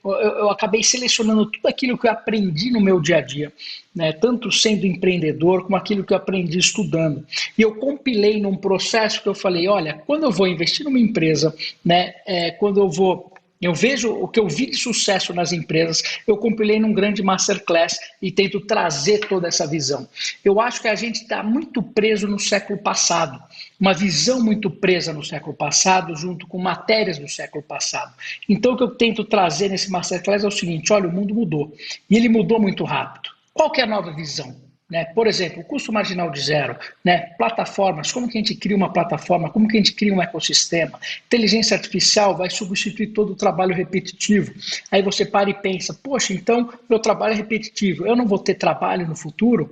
eu acabei selecionando tudo aquilo que eu aprendi no meu dia a dia, né, tanto sendo empreendedor como aquilo que eu aprendi estudando. E eu compilei num processo que eu falei, olha, quando eu vou investir numa empresa, né, quando eu vejo o que eu vi de sucesso nas empresas, eu compilei num grande masterclass e tento trazer toda essa visão. Eu acho que a gente está muito preso no século passado, uma visão muito presa no século passado, junto com matérias do século passado. Então, o que eu tento trazer nesse masterclass é o seguinte, olha, o mundo mudou, e ele mudou muito rápido. Qual que é a nova visão? Né? Por exemplo, o custo marginal de zero, né? Plataformas, como que a gente cria uma plataforma, como que a gente cria um ecossistema, inteligência artificial vai substituir todo o trabalho repetitivo. Aí você para e pensa, poxa, então meu trabalho é repetitivo, eu não vou ter trabalho no futuro?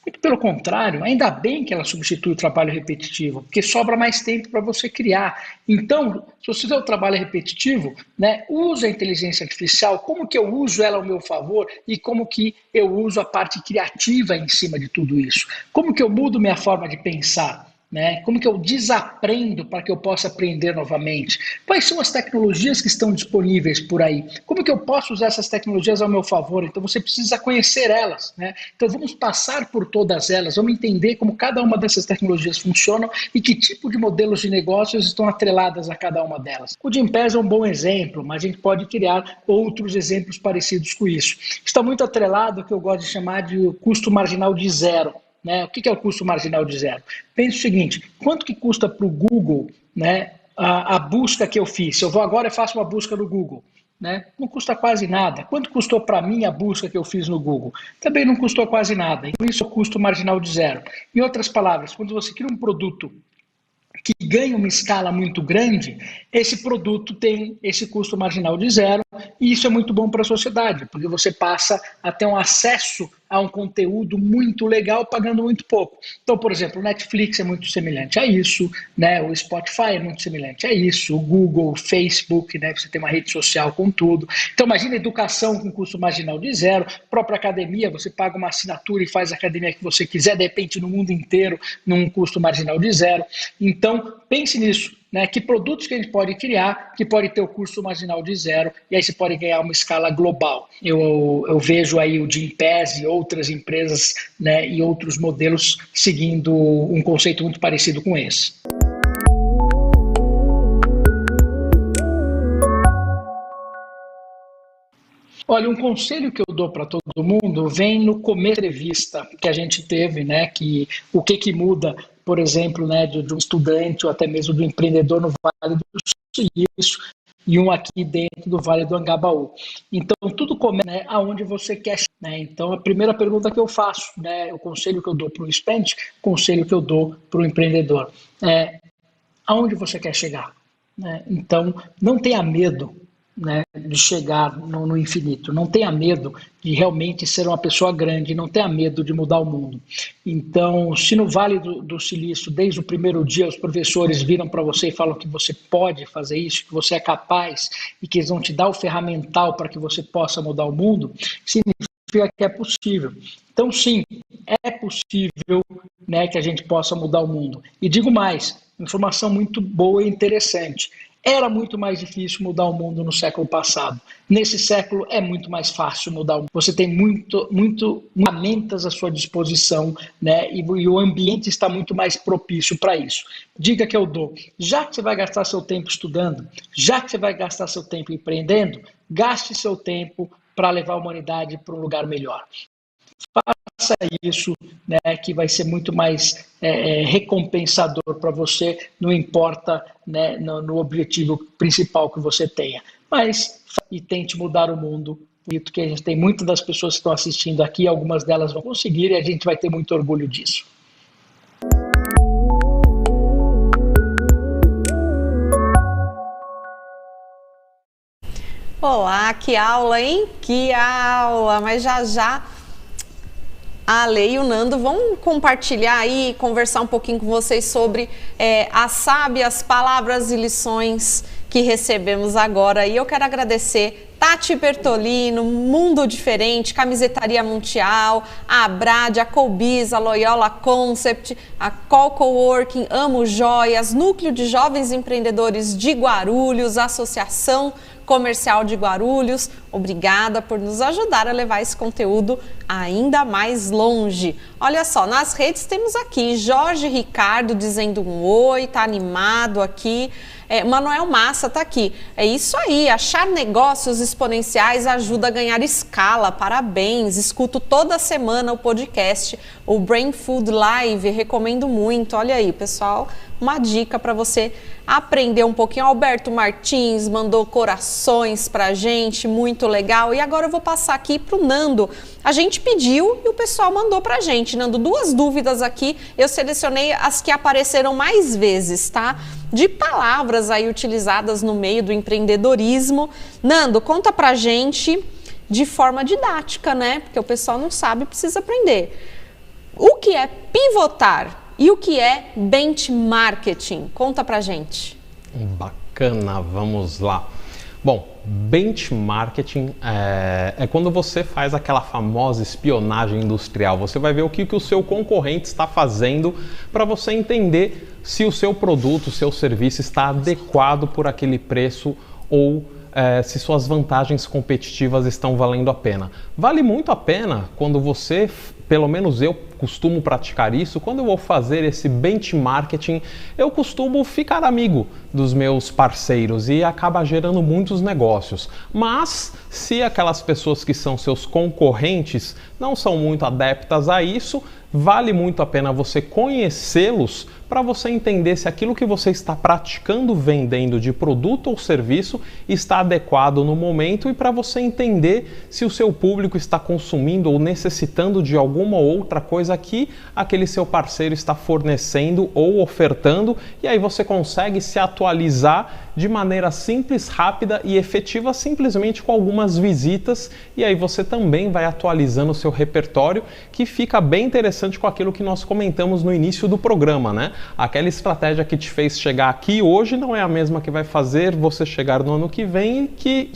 Muito pelo contrário, ainda bem que ela substitui o trabalho repetitivo, porque sobra mais tempo para você criar. Então, se você fizer o trabalho repetitivo, né, use a inteligência artificial, como que eu uso ela ao meu favor e como que eu uso a parte criativa em cima de tudo isso. Como que eu mudo minha forma de pensar? Né? Como que eu desaprendo para que eu possa aprender novamente? Quais são as tecnologias que estão disponíveis por aí? Como que eu posso usar essas tecnologias ao meu favor? Então você precisa conhecer elas, né? Então vamos passar por todas elas, vamos entender como cada uma dessas tecnologias funcionam e que tipo de modelos de negócios estão atreladas a cada uma delas. O Gympass é um bom exemplo, mas a gente pode criar outros exemplos parecidos com isso. Está muito atrelado ao que eu gosto de chamar de custo marginal de zero. Né? O que é o custo marginal de zero? Pense o seguinte, quanto que custa para o Google, né, a busca que eu fiz? Se eu vou agora e faço uma busca no Google, né, não custa quase nada. Quanto custou para mim a busca que eu fiz no Google? Também não custou quase nada. Por isso é o custo marginal de zero. Em outras palavras, quando você cria um produto que ganha uma escala muito grande, esse produto tem esse custo marginal de zero e isso é muito bom para a sociedade, porque você passa a ter um acesso a um conteúdo muito legal pagando muito pouco. Então, por exemplo, o Netflix é muito semelhante a isso, né? O Spotify é muito semelhante a isso, o Google, o Facebook, né? Você tem uma rede social com tudo. Então, imagina educação com custo marginal de zero, própria academia, você paga uma assinatura e faz a academia que você quiser, de repente no mundo inteiro, num custo marginal de zero. Então, pense nisso. Né, que produtos que a gente pode criar, que pode ter o custo marginal de zero, e aí você pode ganhar uma escala global. Eu vejo aí o Gympass e outras empresas, né, e outros modelos seguindo um conceito muito parecido com esse. Olha, um conselho que eu dou para todo mundo vem no começo da entrevista que a gente teve, né, que o que muda, por exemplo, né, de um estudante ou até mesmo do empreendedor no Vale do Silício e um aqui dentro do Vale do Angabaú. Então, tudo começa, né, aonde você quer chegar. Né? Então, a primeira pergunta que eu faço, né, o conselho que eu dou para o estudante, o conselho que eu dou para o empreendedor, é aonde você quer chegar. Né? Então, não tenha medo, né, de chegar no infinito, não tenha medo de realmente ser uma pessoa grande, não tenha medo de mudar o mundo. Então, se no Vale do Silício, desde o primeiro dia, os professores viram para você e falam que você pode fazer isso, que você é capaz e que eles vão te dar o ferramental para que você possa mudar o mundo, significa que é possível. Então, sim, é possível, né, que a gente possa mudar o mundo. E digo mais, informação muito boa e interessante. Era muito mais difícil mudar o mundo no século passado. Nesse século é muito mais fácil mudar o mundo. Você tem muito ferramentas à sua disposição, né? E o ambiente está muito mais propício para isso. Dica que eu dou, já que você vai gastar seu tempo estudando, já que você vai gastar seu tempo empreendendo, gaste seu tempo para levar a humanidade para um lugar melhor. Faça isso, né, que vai ser muito mais recompensador para você, não importa, né, no objetivo principal que você tenha. Mas, e tente mudar o mundo, porque a gente tem muitas das pessoas que estão assistindo aqui, algumas delas vão conseguir e a gente vai ter muito orgulho disso.
Olá, que aula, hein? Que aula! Mas já a Ale e o Nando vão compartilhar aí, conversar um pouquinho com vocês sobre as sábias palavras e lições que recebemos agora. E eu quero agradecer Tati Bertolino, Mundo Diferente, Camisetaria Mundial, a Abrad, a Colbiz, a Loyola Concept, a Call Coworking, Amo Joias, Núcleo de Jovens Empreendedores de Guarulhos, Associação Comercial de Guarulhos. Obrigada por nos ajudar a levar esse conteúdo ainda mais longe. Olha só, nas redes temos aqui Jorge Ricardo dizendo um oi, tá animado aqui. Manuel Massa tá aqui. É isso aí, achar negócios exponenciais ajuda a ganhar escala. Parabéns, escuto toda semana o podcast, o Brain Food Live, recomendo muito. Olha aí, pessoal, uma dica para você aprender um pouquinho. Alberto Martins mandou corações pra gente, muito legal. E agora eu vou passar aqui pro Nando. A gente pediu e o pessoal mandou pra gente. Nando, 2 dúvidas aqui, eu selecionei as que apareceram mais vezes, tá? De palavras aí utilizadas no meio do empreendedorismo. Nando, conta pra gente de forma didática, né? Porque o pessoal não sabe, precisa aprender. O que é pivotar? E o que é benchmarking? Conta pra gente.
Bacana, vamos lá. Bom, benchmarking é quando você faz aquela famosa espionagem industrial. Você vai ver o que o seu concorrente está fazendo para você entender se o seu produto, o seu serviço está adequado por aquele preço ou se suas vantagens competitivas estão valendo a pena. Vale muito a pena quando você, pelo menos eu costumo praticar isso, quando eu vou fazer esse benchmarking, eu costumo ficar amigo dos meus parceiros e acaba gerando muitos negócios. Mas se aquelas pessoas que são seus concorrentes não são muito adeptas a isso, vale muito a pena você conhecê-los para você entender se aquilo que você está praticando, vendendo de produto ou serviço está adequado no momento e para você entender se o seu público está consumindo ou necessitando de alguma outra coisa que aquele seu parceiro está fornecendo ou ofertando, e aí você consegue se atualizar de maneira simples, rápida e efetiva, simplesmente com algumas visitas, e aí você também vai atualizando o seu repertório, que fica bem interessante com aquilo que nós comentamos no início do programa, né? Aquela estratégia que te fez chegar aqui hoje não é a mesma que vai fazer você chegar no ano que vem e que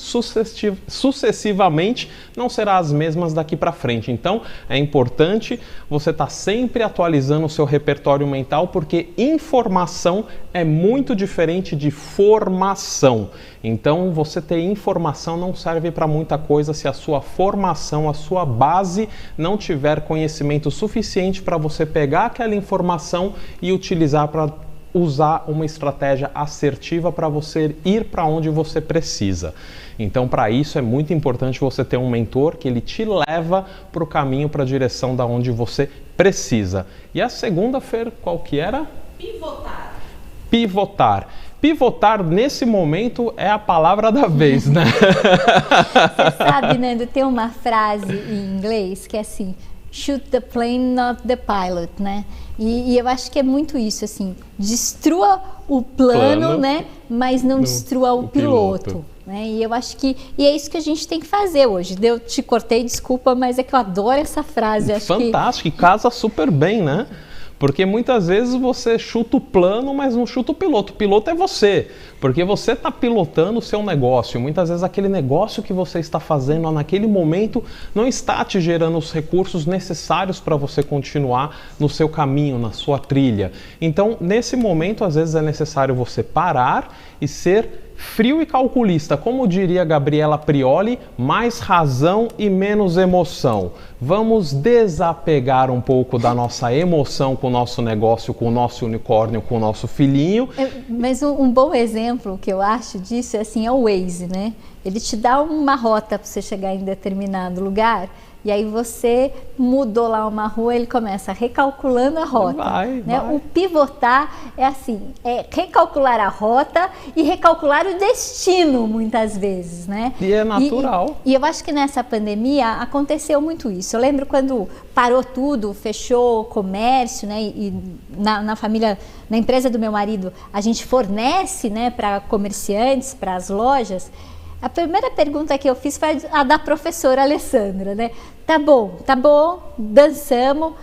sucessivamente não será as mesmas daqui para frente. Então é importante você estar sempre atualizando o seu repertório mental, porque informação é muito diferente de formação. Então você ter informação não serve para muita coisa se a sua formação, a sua base não tiver conhecimento suficiente para você pegar aquela informação e utilizar para usar uma estratégia assertiva para você ir para onde você precisa. Então, para isso é muito importante você ter um mentor que ele te leva para o caminho, para a direção da onde você precisa. E a segunda, Fer, qual que era?
Pivotar.
Pivotar. Pivotar, nesse momento, é a palavra da vez, né?
Você sabe, Nando, tem uma frase em inglês que é assim: shoot the plane, not the pilot, né? E eu acho que é muito isso, assim, destrua o plano, né? Mas não destrua o piloto. Né? E eu acho que é isso que a gente tem que fazer hoje. Eu te cortei, desculpa, mas é que eu adoro essa frase. Acho
fantástico, que casa super bem, né? Porque muitas vezes você chuta o plano, mas não chuta o piloto. O piloto é você, porque você está pilotando o seu negócio. Muitas vezes aquele negócio que você está fazendo naquele momento não está te gerando os recursos necessários para você continuar no seu caminho, na sua trilha. Então, nesse momento, às vezes é necessário você parar e ser frio e calculista. Como diria Gabriela Prioli, mais razão e menos emoção. Vamos desapegar um pouco da nossa emoção com o nosso negócio, com o nosso unicórnio, com o nosso filhinho.
Mas um bom exemplo que eu acho disso é assim, é o Waze, né? Ele te dá uma rota para você chegar em determinado lugar. E aí você mudou lá uma rua, ele começa recalculando a rota. Né? O pivotar é assim, é recalcular a rota e recalcular o destino muitas vezes, né?
E é natural.
E eu acho que nessa pandemia aconteceu muito isso. Eu lembro quando parou tudo, fechou o comércio, né? E na família, na empresa do meu marido, a gente fornece, né, para comerciantes, para as lojas. A primeira pergunta que eu fiz foi a da professora Alessandra, né? Tá bom, dançamos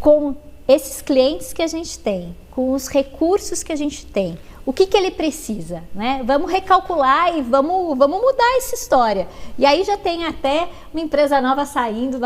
com esses clientes que a gente tem. com os recursos que a gente tem. O que ele precisa, né? Vamos recalcular e vamos mudar essa história. E aí já tem até uma empresa nova saindo,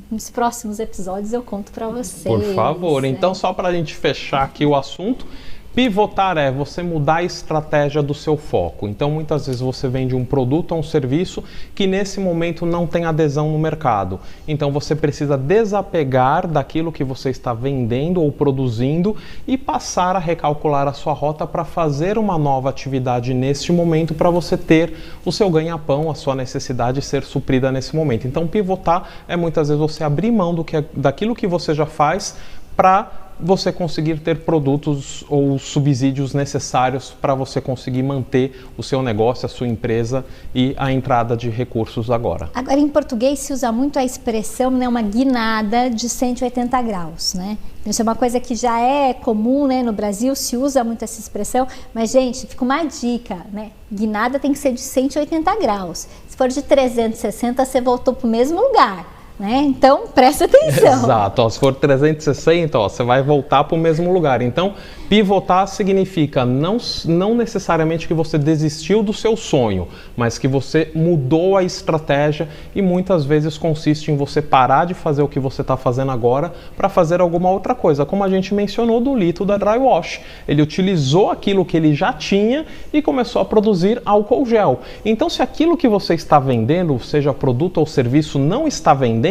nos próximos episódios eu conto para vocês.
Por favor,
né?
Então só para a gente fechar aqui o assunto, pivotar é você mudar a estratégia do seu foco. Então, muitas vezes você vende um produto ou um serviço que nesse momento não tem adesão no mercado. Então, você precisa desapegar daquilo que você está vendendo ou produzindo e passar a recalcular a sua rota para fazer uma nova atividade neste momento para você ter o seu ganha-pão, a sua necessidade ser suprida nesse momento. Então, pivotar é muitas vezes você abrir mão daquilo que você já faz para você conseguir ter produtos ou subsídios necessários para você conseguir manter o seu negócio, a sua empresa e a entrada de recursos agora.
Agora, em português se usa muito a expressão, né, uma guinada de 180 graus, né? Isso é uma coisa que já é comum, né, no Brasil, se usa muito essa expressão, mas, gente, fica uma dica, né? Guinada tem que ser de 180 graus. Se for de 360, você voltou para o mesmo lugar. Né? Então, presta atenção.
Exato, se for 360, você vai voltar para o mesmo lugar. Então, pivotar significa não necessariamente que você desistiu do seu sonho, mas que você mudou a estratégia e muitas vezes consiste em você parar de fazer o que você está fazendo agora para fazer alguma outra coisa, como a gente mencionou do Lito da Dry Wash. Ele utilizou aquilo que ele já tinha e começou a produzir álcool gel. Então, se aquilo que você está vendendo, seja produto ou serviço, não está vendendo,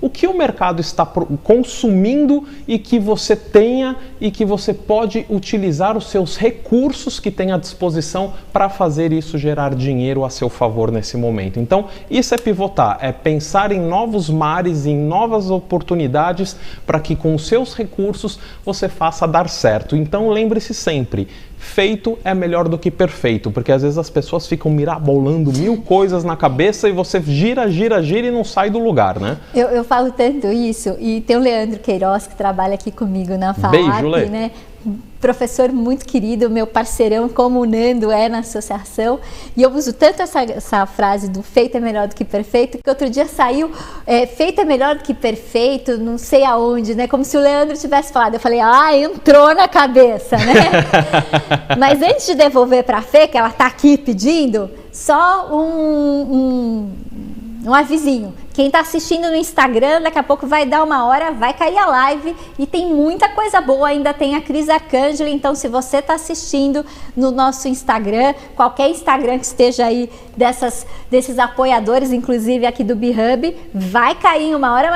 o que o mercado está consumindo e que você tenha e que você pode utilizar os seus recursos que tem à disposição para fazer isso gerar dinheiro a seu favor nesse momento. Então, isso é pivotar, é pensar em novos mares, em novas oportunidades para que com os seus recursos você faça dar certo. Então, lembre-se sempre, feito é melhor do que perfeito, porque às vezes as pessoas ficam mirabolando 1000 coisas na cabeça e você gira e não sai do lugar, né?
Eu falo tanto isso, e tem o Leandro Queiroz que trabalha aqui comigo na FAAP,
Beijo, Lê.
né? Professor muito querido, meu parceirão, como o Nando é na associação, e eu uso tanto essa frase do feito é melhor do que perfeito, que outro dia saiu feito é melhor do que perfeito, não sei aonde, né? Como se o Leandro tivesse falado. Eu falei, entrou na cabeça, né? Mas antes de devolver para a Fê, que ela tá aqui pedindo, só um avisinho. Quem está assistindo no Instagram, daqui a pouco vai dar 1 hora, vai cair a live e tem muita coisa boa, ainda tem a Cris Arcangeli. Então, se você está assistindo no nosso Instagram, qualquer Instagram que esteja aí desses apoiadores, inclusive aqui do B-Hub, vai cair em 1 hora,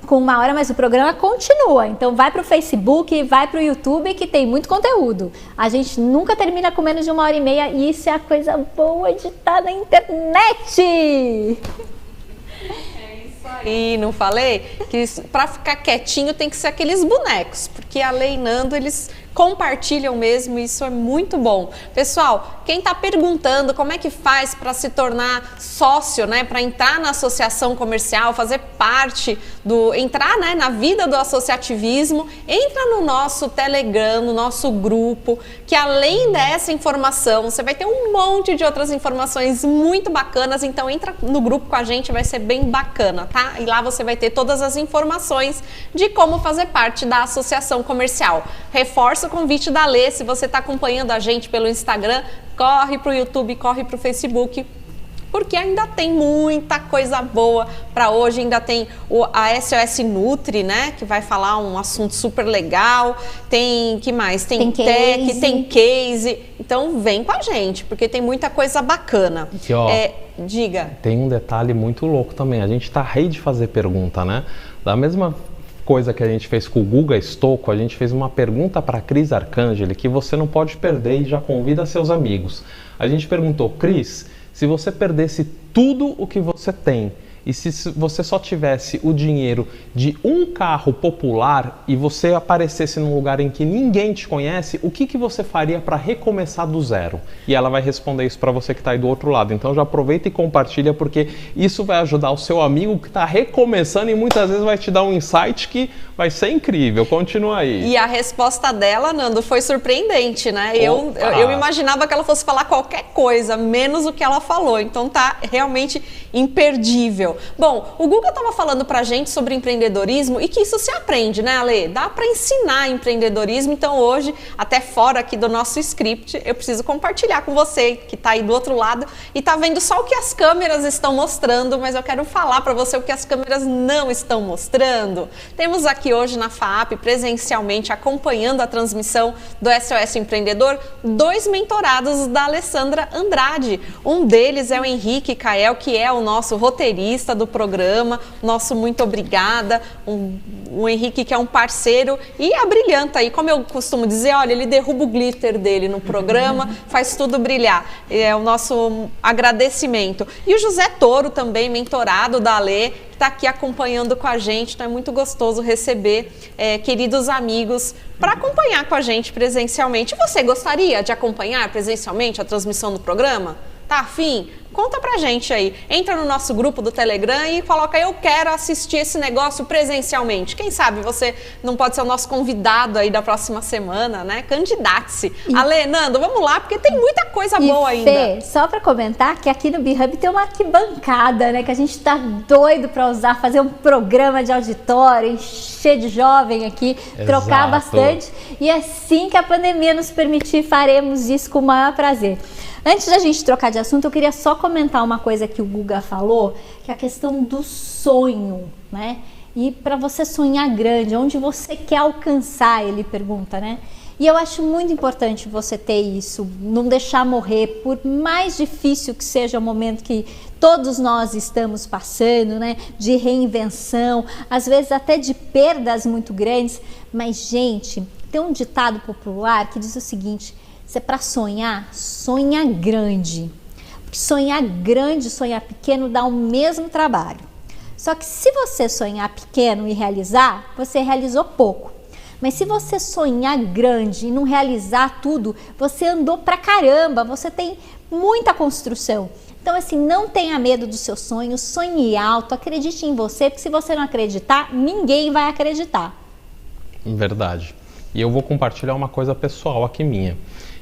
com 1 hora, mas o programa continua. Então vai para o Facebook, vai para o YouTube, que tem muito conteúdo. A gente nunca termina com menos de 1h30 e isso é a coisa boa de estar na internet.
E não falei que para ficar quietinho tem que ser aqueles bonecos, porque a Lei e Nando, eles compartilham mesmo, e isso é muito bom. Pessoal, quem está perguntando como é que faz para se tornar sócio, né, para entrar na associação comercial, fazer parte entrar, né, na vida do associativismo, entra no nosso Telegram, no nosso grupo, que além dessa informação, você vai ter um monte de outras informações muito bacanas, então entra no grupo com a gente, vai ser bem bacana, tá? E lá você vai ter todas as informações de como fazer parte da associação comercial. Reforço o convite da Lê, se você está acompanhando a gente pelo Instagram, corre para o YouTube, corre para o Facebook, porque ainda tem muita coisa boa para hoje. Ainda tem a SOS Nutri, né, que vai falar um assunto super legal. Tem, que mais? Tem tech, tem case. Então vem com a gente, porque tem muita coisa bacana.
Aqui, ó,
diga.
Tem um detalhe muito louco também. A gente tá rei de fazer pergunta, né? Da mesma coisa que a gente fez com o Guga Stocco, a gente fez uma pergunta para a Cris Arcangeli que você não pode perder e já convida seus amigos. A gente perguntou, Cris, se você perdesse tudo o que você tem e se você só tivesse o dinheiro de um carro popular e você aparecesse num lugar em que ninguém te conhece, o que você faria para recomeçar do zero? E ela vai responder isso para você que está aí do outro lado. Então já aproveita e compartilha, porque isso vai ajudar o seu amigo que está recomeçando e muitas vezes vai te dar um insight que vai ser incrível. Continua aí.
E a resposta dela, Nando, foi surpreendente, né? Eu imaginava que ela fosse falar qualquer coisa, menos o que ela falou. Então tá realmente imperdível. Bom, o Guga estava falando pra gente sobre empreendedorismo e que isso se aprende, né, Ale? Dá para ensinar empreendedorismo, então hoje, até fora aqui do nosso script, eu preciso compartilhar com você que está aí do outro lado e tá vendo só o que as câmeras estão mostrando, mas eu quero falar para você o que as câmeras não estão mostrando. Temos aqui hoje na FAAP, presencialmente, acompanhando a transmissão do SOS Empreendedor, 2 mentorados da Alessandra Andrade. Um deles é o Henrique Cael, que é o nosso roteirista do programa, nosso muito obrigada, o Henrique que é um parceiro e abrilhanta aí, como eu costumo dizer, olha, ele derruba o glitter dele no programa, faz tudo brilhar, é o nosso agradecimento. E o José Toro também, mentorado da Ale, que está aqui acompanhando com a gente, então é muito gostoso receber queridos amigos para acompanhar com a gente presencialmente. Você gostaria de acompanhar presencialmente a transmissão do programa? Tá afim? Conta pra gente aí. Entra no nosso grupo do Telegram e coloca eu quero assistir esse negócio presencialmente. Quem sabe você não pode ser o nosso convidado aí da próxima semana, né? Candidate-se. Ale, Nando, vamos lá, porque tem muita coisa boa ainda.
Fê, só pra comentar que aqui no B-Hub tem uma arquibancada, né? Que a gente tá doido pra usar, fazer um programa de auditório, encher de jovem aqui, trocar bastante. E assim que a pandemia nos permitir, faremos isso com o maior prazer. Antes da gente trocar de assunto, eu queria só comentar uma coisa que o Guga falou, que é a questão do sonho, né? E para você sonhar grande, onde você quer alcançar, ele pergunta, né? E eu acho muito importante você ter isso, não deixar morrer, por mais difícil que seja o momento que todos nós estamos passando, né? De reinvenção, às vezes até de perdas muito grandes. Mas, gente, tem um ditado popular que diz o seguinte: se é para sonhar, sonha grande. Porque sonhar grande, sonhar pequeno dá o mesmo trabalho. Só que se você sonhar pequeno e realizar, você realizou pouco. Mas se você sonhar grande e não realizar tudo, você andou pra caramba, você tem muita construção. Então, assim, não tenha medo dos seus sonhos, sonhe alto, acredite em você, porque se você não acreditar, ninguém vai acreditar.
Verdade. E eu vou compartilhar uma coisa pessoal aqui minha.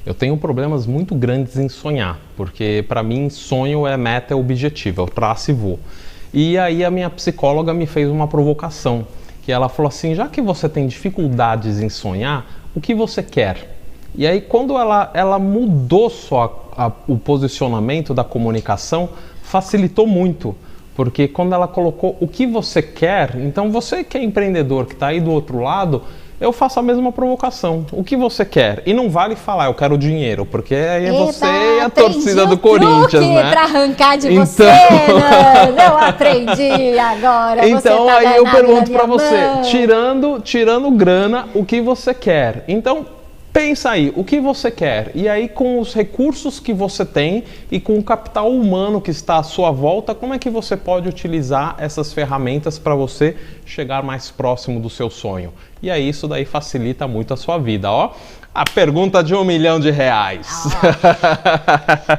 Eu tenho problemas muito grandes em sonhar, porque para mim sonho é meta, é objetivo, eu traço e vou. E aí a minha psicóloga me fez uma provocação, que ela falou assim, já que você tem dificuldades em sonhar, o que você quer? E aí quando ela mudou o posicionamento da comunicação, facilitou muito. Porque quando ela colocou o que você quer, então você que é empreendedor, que está aí do outro lado, eu faço a mesma provocação. O que você quer? E não vale falar, eu quero dinheiro, porque aí é você e a torcida do Corinthians, né?
Pra arrancar de você, não aprendi agora.
Então
você tá
aí eu pergunto pra você,
mão.
tirando grana, o que você quer? Então pensa aí, o que você quer? E aí com os recursos que você tem e com o capital humano que está à sua volta, como é que você pode utilizar essas ferramentas para você chegar mais próximo do seu sonho? E aí isso daí facilita muito a sua vida, ó. A pergunta de R$1 milhão.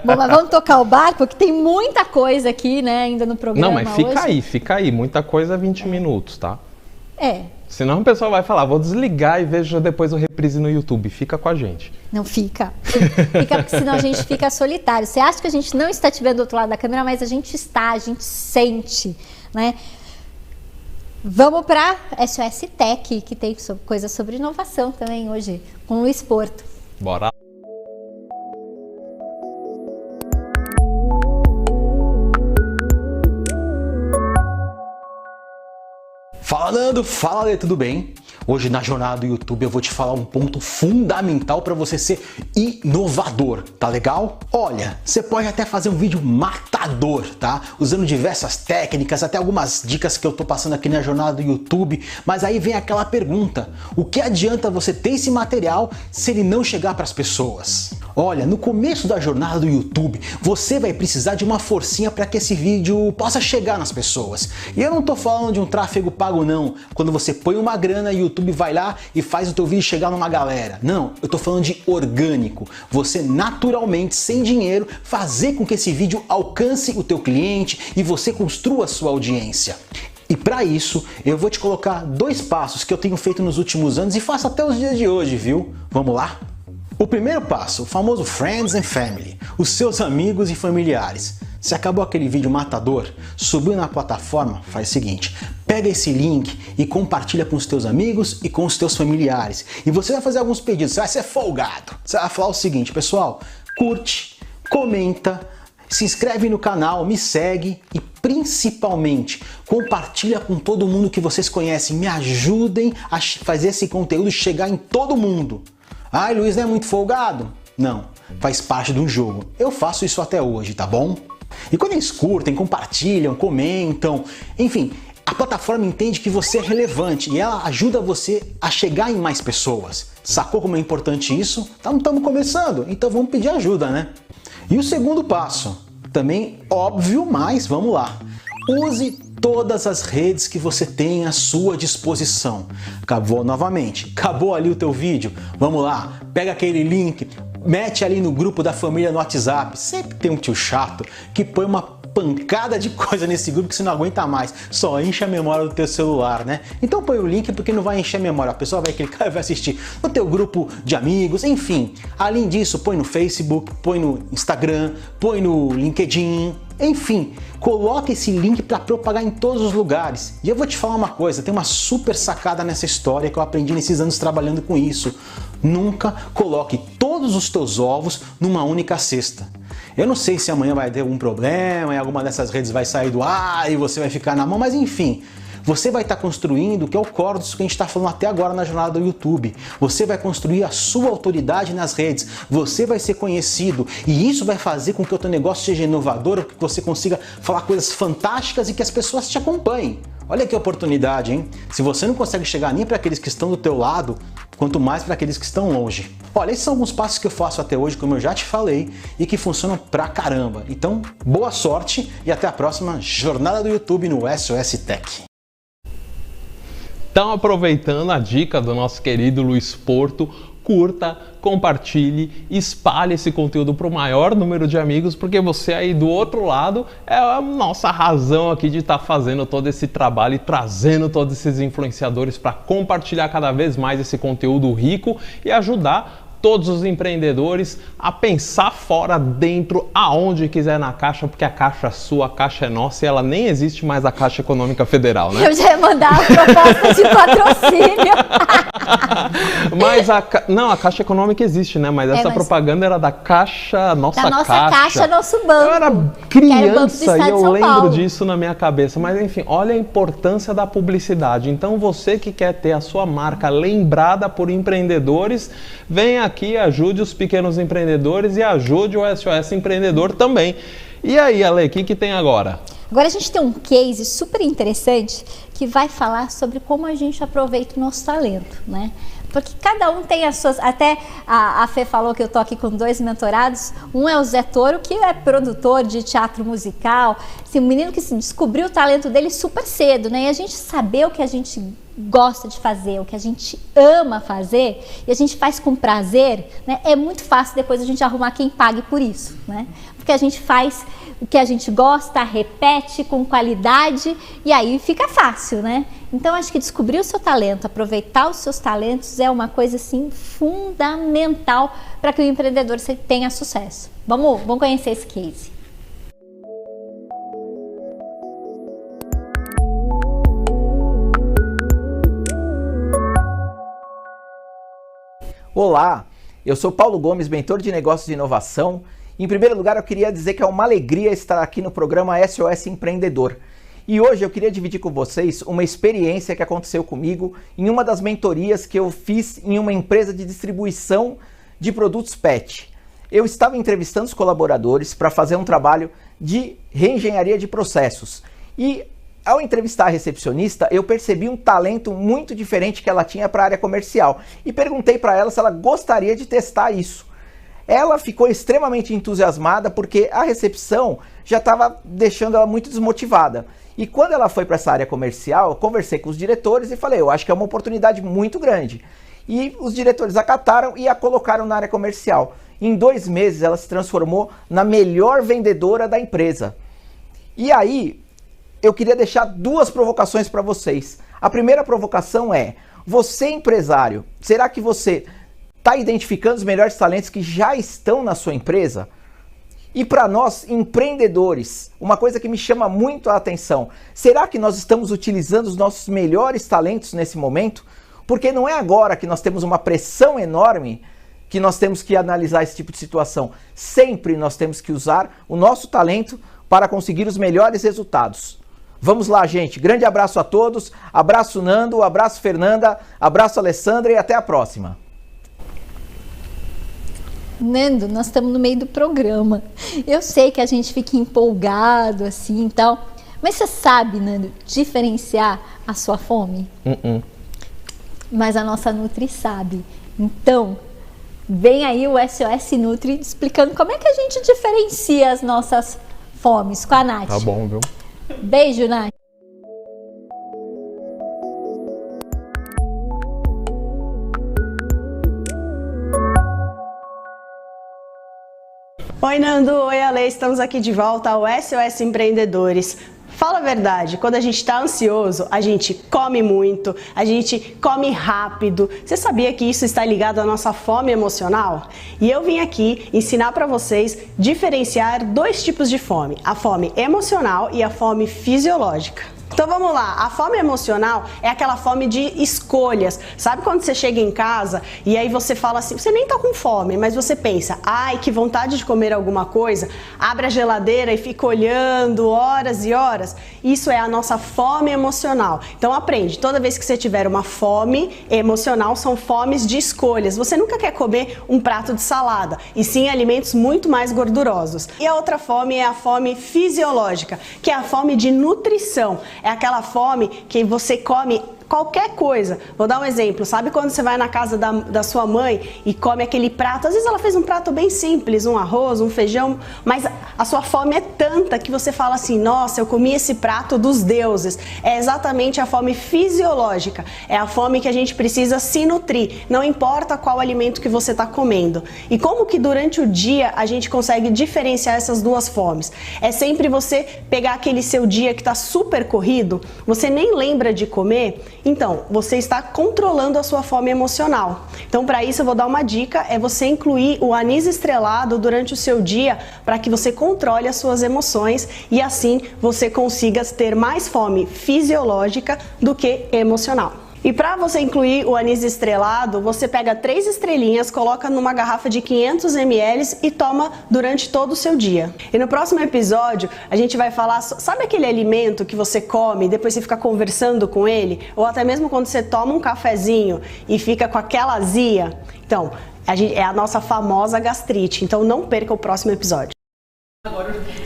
Bom, mas vamos tocar o barco, que tem muita coisa aqui, né, ainda no programa.
Não, mas fica aí. Muita coisa é 20 minutos, tá? Senão o pessoal vai falar, vou desligar e vejo depois o reprise no YouTube. Fica com a gente.
Não fica. Fica porque senão a gente fica solitário. Você acha que a gente não está te vendo do outro lado da câmera, mas a gente sente, né? Vamos para SOS Tech, que tem coisa sobre inovação também hoje, com o Luiz Porto.
Bora.
Fala Nando, fala Ale, tudo bem? Hoje na jornada do YouTube eu vou te falar um ponto fundamental para você ser inovador, tá legal? Olha, você pode até fazer um vídeo matador, tá? Usando diversas técnicas, até algumas dicas que eu tô passando aqui na jornada do YouTube, mas aí vem aquela pergunta, o que adianta você ter esse material se ele não chegar para as pessoas? Olha, no começo da jornada do YouTube, você vai precisar de uma forcinha para que esse vídeo possa chegar nas pessoas. E eu não tô falando de um tráfego pago não, quando você põe uma grana e o YouTube vai lá e faz o teu vídeo chegar numa galera. Não, eu tô falando de orgânico. Você naturalmente, sem dinheiro, fazer com que esse vídeo alcance o teu cliente e você construa a sua audiência. E para isso, eu vou te colocar 2 passos que eu tenho feito nos últimos anos e faço até os dias de hoje, viu? Vamos lá? O primeiro passo, o famoso Friends and Family, os seus amigos e familiares. Se acabou aquele vídeo matador, subiu na plataforma, faz o seguinte, pega esse link e compartilha com os teus amigos e com os teus familiares. E você vai fazer alguns pedidos, você vai ser folgado. Você vai falar o seguinte, pessoal, curte, comenta, se inscreve no canal, me segue e principalmente compartilha com todo mundo que vocês conhecem. Me ajudem a fazer esse conteúdo chegar em todo mundo. Ai, Luiz, não é muito folgado? Não, faz parte de um jogo. Eu faço isso até hoje, tá bom? E quando eles curtem, compartilham, comentam, enfim, a plataforma entende que você é relevante e ela ajuda você a chegar em mais pessoas. Sacou como é importante isso? Então estamos começando, então vamos pedir ajuda, né? E o segundo passo, também óbvio, mas vamos lá. Use todas as redes que você tem à sua disposição. Acabou novamente, acabou ali o teu vídeo, vamos lá, pega aquele link, mete ali no grupo da família no WhatsApp. Sempre tem um tio chato que põe uma pancada de coisa nesse grupo que você não aguenta mais, só enche a memória do teu celular, né? Então põe o link porque não vai encher a memória, a pessoa vai clicar e vai assistir no teu grupo de amigos, enfim. Além disso, põe no Facebook, põe no Instagram, põe no LinkedIn, enfim, coloque esse link para propagar em todos os lugares. E eu vou te falar uma coisa, tem uma super sacada nessa história que eu aprendi nesses anos trabalhando com isso. Nunca coloque todos os teus ovos numa única cesta. Eu não sei se amanhã vai ter algum problema e alguma dessas redes vai sair do ar e você vai ficar na mão, mas enfim, você vai estar construindo o que é o core disso que a gente está falando até agora na jornada do YouTube. Você vai construir a sua autoridade nas redes, você vai ser conhecido e isso vai fazer com que o teu negócio seja inovador, que você consiga falar coisas fantásticas e que as pessoas te acompanhem. Olha que oportunidade, hein? Se você não consegue chegar nem para aqueles que estão do teu lado, quanto mais para aqueles que estão longe. Olha, esses são alguns passos que eu faço até hoje, como eu já te falei, e que funcionam pra caramba. Então, boa sorte e até a próxima jornada do YouTube no SOS Tech.
Então, aproveitando a dica do nosso querido Luiz Porto, curta, compartilhe, espalhe esse conteúdo para o maior número de amigos, porque você aí do outro lado é a nossa razão aqui de estar fazendo todo esse trabalho e trazendo todos esses influenciadores para compartilhar cada vez mais esse conteúdo rico e ajudar todos os empreendedores a pensar fora, dentro, aonde quiser na Caixa, porque a Caixa é sua, a Caixa é nossa e ela nem existe mais, a Caixa Econômica Federal, né?
Eu já ia mandar a proposta de patrocínio.
Mas a Caixa Econômica existe, né? Mas essa propaganda era da Caixa, nossa Caixa.
Da nossa Caixa, nosso banco.
Eu era criança e eu lembro disso na minha cabeça. Mas enfim, olha a importância da publicidade. Então você que quer ter a sua marca lembrada por empreendedores, venha aqui, ajude os pequenos empreendedores e ajude o SOS Empreendedor também. E aí, Ale, o que tem agora?
Agora a gente tem um case super interessante que vai falar sobre como a gente aproveita o nosso talento, né? Porque cada um tem as suas... Até a Fê falou que eu tô aqui com 2 mentorados. Um é o Zé Toro, que é produtor de teatro musical. Assim, um menino que descobriu o talento dele super cedo, né? E a gente saber o que a gente gosta de fazer, o que a gente ama fazer, e a gente faz com prazer, né? É muito fácil depois a gente arrumar quem pague por isso, né? Porque a gente faz o que a gente gosta, repete com qualidade e aí fica fácil, né? Então acho que descobrir o seu talento, aproveitar os seus talentos é uma coisa assim fundamental para que o empreendedor tenha sucesso. Vamos conhecer esse case.
Olá, eu sou Paulo Gomes, mentor de negócios e inovação. Em primeiro lugar, eu queria dizer que é uma alegria estar aqui no programa SOS Empreendedor. E hoje eu queria dividir com vocês uma experiência que aconteceu comigo em uma das mentorias que eu fiz em uma empresa de distribuição de produtos PET. Eu estava entrevistando os colaboradores para fazer um trabalho de reengenharia de processos. E ao entrevistar a recepcionista, eu percebi um talento muito diferente que ela tinha para a área comercial e perguntei para ela se ela gostaria de testar isso. Ela ficou extremamente entusiasmada porque a recepção já estava deixando ela muito desmotivada. E quando ela foi para essa área comercial, eu conversei com os diretores e falei, eu acho que é uma oportunidade muito grande. E os diretores acataram e a colocaram na área comercial. Em 2 meses ela se transformou na melhor vendedora da empresa. E aí, eu queria deixar 2 provocações para vocês. A primeira provocação é, você empresário, será que você está identificando os melhores talentos que já estão na sua empresa? E para nós, empreendedores, uma coisa que me chama muito a atenção, será que nós estamos utilizando os nossos melhores talentos nesse momento? Porque não é agora que nós temos uma pressão enorme que nós temos que analisar esse tipo de situação. Sempre nós temos que usar o nosso talento para conseguir os melhores resultados. Vamos lá, gente. Grande abraço a todos. Abraço, Nando. Abraço, Fernanda. Abraço, Alessandra. E até a próxima.
Nando, nós estamos no meio do programa. Eu sei que a gente fica empolgado assim e tal, mas você sabe, Nando, diferenciar a sua fome? Mas a nossa Nutri sabe. Então, vem aí o SOS Nutri explicando como é que a gente diferencia as nossas fomes com a Nath.
Tá bom, viu?
Beijo, Nath.
Oi, Nando. Oi, Ale. Estamos aqui de volta ao SOS Empreendedores. Fala a verdade, quando a gente está ansioso, a gente come muito, a gente come rápido. Você sabia que isso está ligado à nossa fome emocional? E eu vim aqui ensinar para vocês diferenciar dois tipos de fome, a fome emocional e a fome fisiológica. Então vamos lá, a fome emocional é aquela fome de escolhas. Sabe quando você chega em casa e aí você fala assim, você nem tá com fome, mas você pensa, ai, que vontade de comer alguma coisa, abre a geladeira e fica olhando horas e horas. Isso é a nossa fome emocional. Então aprende, toda vez que você tiver uma fome emocional, são fomes de escolhas. Você nunca quer comer um prato de salada, e sim alimentos muito mais gordurosos. E a outra fome é a fome fisiológica, que é a fome de nutrição. É aquela fome que você come qualquer coisa. Vou dar um exemplo. Sabe quando você vai na casa da sua mãe e come aquele prato? Às vezes ela fez um prato bem simples, um arroz, um feijão, mas a sua fome é tanta que você fala assim, nossa, eu comi esse prato dos deuses. É exatamente a fome fisiológica. É a fome que a gente precisa se nutrir. Não importa qual alimento que você está comendo. E como que durante o dia a gente consegue diferenciar essas duas fomes? É sempre você pegar aquele seu dia que está super corrido, você nem lembra de comer. Então, você está controlando a sua fome emocional. Então, para isso eu vou dar uma dica, é você incluir o anis estrelado durante o seu dia para que você controle as suas emoções e assim você consiga ter mais fome fisiológica do que emocional. E para você incluir o anis estrelado, você pega 3 estrelinhas, coloca numa garrafa de 500 ml e toma durante todo o seu dia. E no próximo episódio, a gente vai falar, sabe aquele alimento que você come e depois você fica conversando com ele? Ou até mesmo quando você toma um cafezinho e fica com aquela azia? Então, é a nossa famosa gastrite. Então não perca o próximo episódio.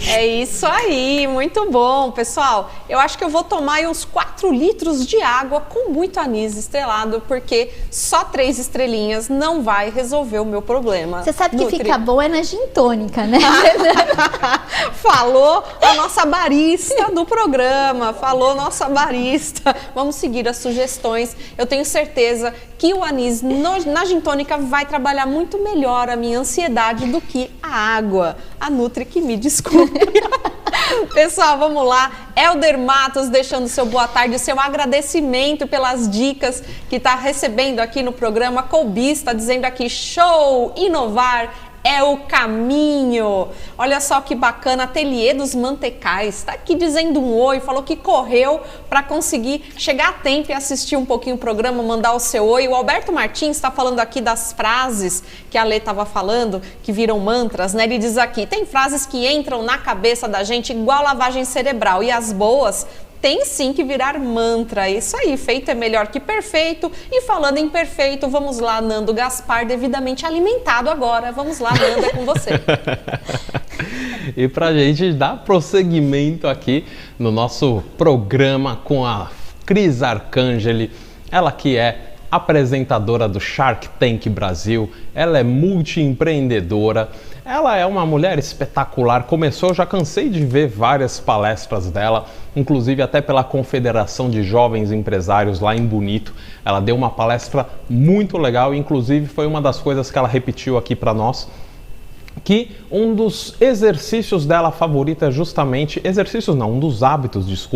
É isso aí, muito bom, pessoal. Eu acho que eu vou tomar aí uns 4 litros de água com muito anis estrelado, porque só 3 estrelinhas não vai resolver o meu problema.
Você sabe que fica bom é na gin tônica, né?
Falou a nossa barista do programa, falou nossa barista. Vamos seguir as sugestões. Eu tenho certeza que o anis na gin tônica vai trabalhar muito melhor a minha ansiedade do que a água. A Nutri que me desculpe. Pessoal, vamos lá. Helder Matos deixando seu boa tarde, seu agradecimento pelas dicas que está recebendo aqui no programa. Colbi está dizendo aqui, show, inovar é o caminho. Olha só que bacana, Ateliê dos Mantecais está aqui dizendo um oi, falou que correu para conseguir chegar a tempo e assistir um pouquinho o programa, mandar o seu oi. O Alberto Martins está falando aqui das frases que a Lê estava falando, que viram mantras, né? Ele diz aqui, tem frases que entram na cabeça da gente igual lavagem cerebral e as boas tem sim que virar mantra. Isso aí, feito é melhor que perfeito. E falando em perfeito, vamos lá, Nando Gaspar, devidamente alimentado agora. Vamos lá, Nando, é com você.
E pra gente dar prosseguimento aqui no nosso programa com a Cris Arcangeli, ela que é apresentadora do Shark Tank Brasil, ela é multiempreendedora, ela é uma mulher espetacular, eu já cansei de ver várias palestras dela, inclusive até pela Confederação de Jovens Empresários lá em Bonito. Ela deu uma palestra muito legal, inclusive foi uma das coisas que ela repetiu aqui para nós, que um dos exercícios dela favorita é justamente, um dos hábitos,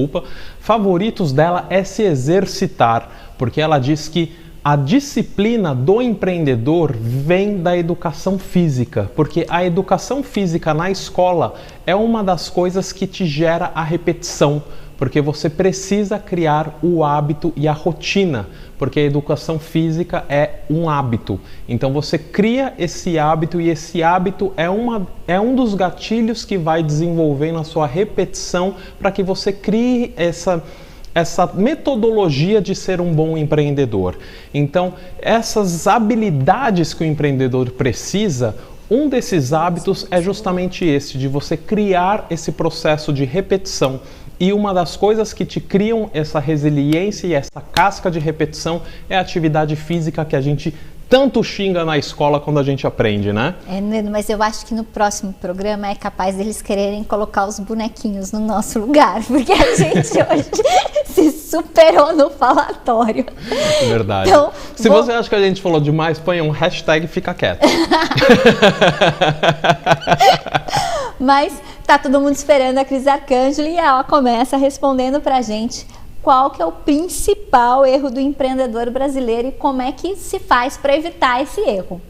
favoritos dela é se exercitar, porque ela diz que a disciplina do empreendedor vem da educação física, porque a educação física na escola é uma das coisas que te gera a repetição, porque você precisa criar o hábito e a rotina, porque a educação física é um hábito. Então você cria esse hábito e esse hábito é um dos gatilhos que vai desenvolvendo a sua repetição para que você crie essa metodologia de ser um bom empreendedor. Então, essas habilidades que o empreendedor precisa, um desses hábitos é justamente esse, de você criar esse processo de repetição. E uma das coisas que te criam essa resiliência e essa casca de repetição é a atividade física que a gente tanto xinga na escola quando a gente aprende, né?
Mas eu acho que no próximo programa é capaz deles quererem colocar os bonequinhos no nosso lugar, porque a gente hoje se superou no falatório.
Verdade.
Então,
se você acha que a gente falou demais, põe um hashtag fica quieto.
Mas tá todo mundo esperando a Cris Arcangeli e ela começa respondendo pra gente qual que é o principal erro do empreendedor brasileiro e como é que se faz para evitar esse erro.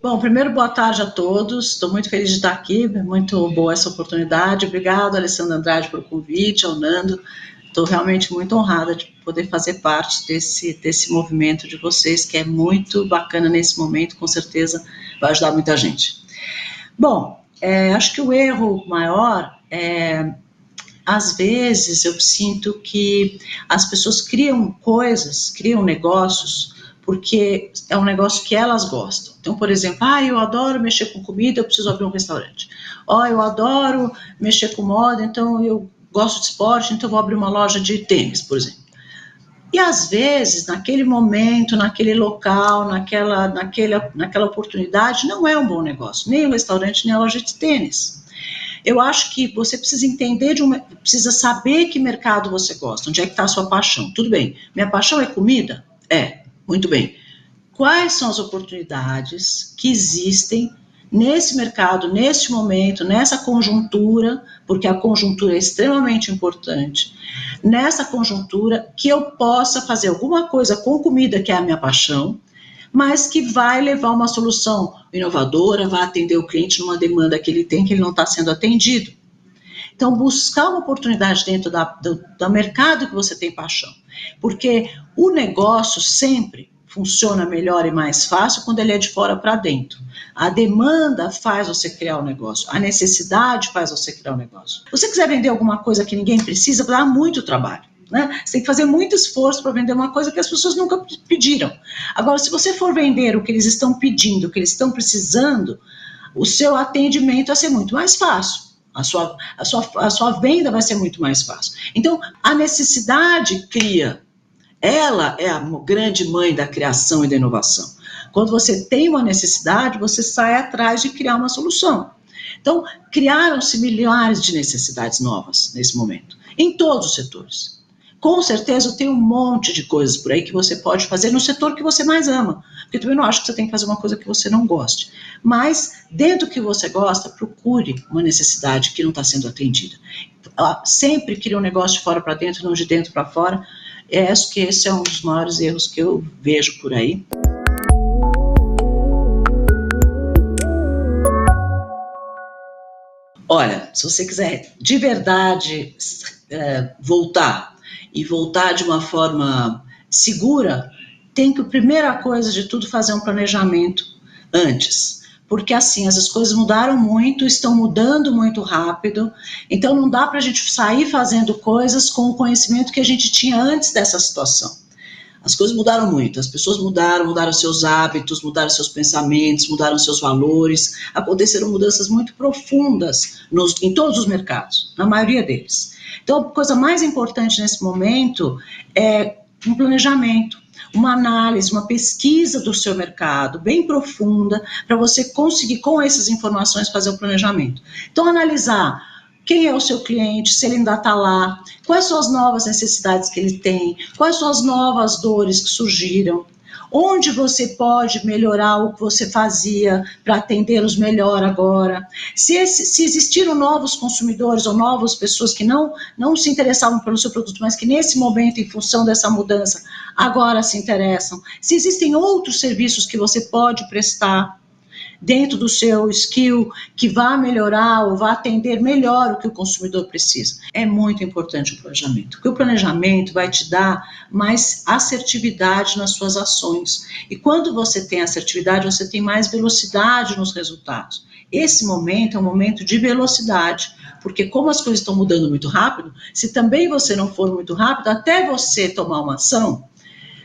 Bom, primeiro, boa tarde a todos. Estou muito feliz de estar aqui, muito boa essa oportunidade. Obrigado, Alessandra Andrade, pelo convite, ao Nando. Estou realmente muito honrada de poder fazer parte desse movimento de vocês, que é muito bacana nesse momento, com certeza vai ajudar muita gente. Bom, acho que o erro maior às vezes eu sinto que as pessoas criam coisas, criam negócios, porque é um negócio que elas gostam. Então, por exemplo, eu adoro mexer com comida, eu preciso abrir um restaurante. Eu adoro mexer com moda, então eu gosto de esporte, então eu vou abrir uma loja de tênis, por exemplo. E às vezes, naquele momento, naquele local, naquela oportunidade, não é um bom negócio, nem o restaurante, nem a loja de tênis. Eu acho que você precisa entender, precisa saber que mercado você gosta, onde é que está a sua paixão. Tudo bem, minha paixão é comida? Muito bem. Quais são as oportunidades que existem nesse mercado, neste momento, nessa conjuntura, porque a conjuntura é extremamente importante, nessa conjuntura que eu possa fazer alguma coisa com comida, que é a minha paixão, mas que vai levar uma solução inovadora, vai atender o cliente numa demanda que ele tem, que ele não está sendo atendido. Então, buscar uma oportunidade dentro do mercado que você tem paixão, porque o negócio sempre funciona melhor e mais fácil quando ele é de fora para dentro. A demanda faz você criar o negócio, a necessidade faz você criar o negócio. Se você quiser vender alguma coisa que ninguém precisa, dá muito trabalho. Né? Você tem que fazer muito esforço para vender uma coisa que as pessoas nunca pediram. Agora, se você for vender o que eles estão pedindo, o que eles estão precisando, o seu atendimento vai ser muito mais fácil. A sua venda vai ser muito mais fácil. Então, a necessidade cria. Ela é a grande mãe da criação e da inovação. Quando você tem uma necessidade, você sai atrás de criar uma solução. Então, criaram-se milhares de necessidades novas nesse momento, em todos os setores. Com certeza tem um monte de coisas por aí que você pode fazer no setor que você mais ama. Porque eu também não acho que você tem que fazer uma coisa que você não goste. Mas, dentro do que você gosta, procure uma necessidade que não está sendo atendida. Sempre cria um negócio de fora para dentro, não de dentro para fora. Acho que esse é um dos maiores erros que eu vejo por aí. Olha, se você quiser de verdade voltar de uma forma segura, tem que, a primeira coisa de tudo, fazer um planejamento antes. Porque assim, as coisas mudaram muito, estão mudando muito rápido, então não dá para a gente sair fazendo coisas com o conhecimento que a gente tinha antes dessa situação. As coisas mudaram muito, as pessoas mudaram seus hábitos, mudaram seus pensamentos, mudaram seus valores, aconteceram mudanças muito profundas em todos os mercados, na maioria deles. Então, a coisa mais importante nesse momento é um planejamento, uma análise, uma pesquisa do seu mercado bem profunda, para você conseguir, com essas informações, fazer o planejamento. Então, analisar quem é o seu cliente, se ele ainda está lá, quais são as novas necessidades que ele tem, quais são as novas dores que surgiram, onde você pode melhorar o que você fazia para atendê-los melhor agora. Se existiram novos consumidores ou novas pessoas que não se interessavam pelo seu produto, mas que nesse momento, em função dessa mudança, agora se interessam. Se existem outros serviços que você pode prestar dentro do seu skill, que vá melhorar ou vá atender melhor o que o consumidor precisa. É muito importante o planejamento, porque o planejamento vai te dar mais assertividade nas suas ações. E quando você tem assertividade, você tem mais velocidade nos resultados. Esse momento é um momento de velocidade, porque como as coisas estão mudando muito rápido, se também você não for muito rápido, até você tomar uma ação,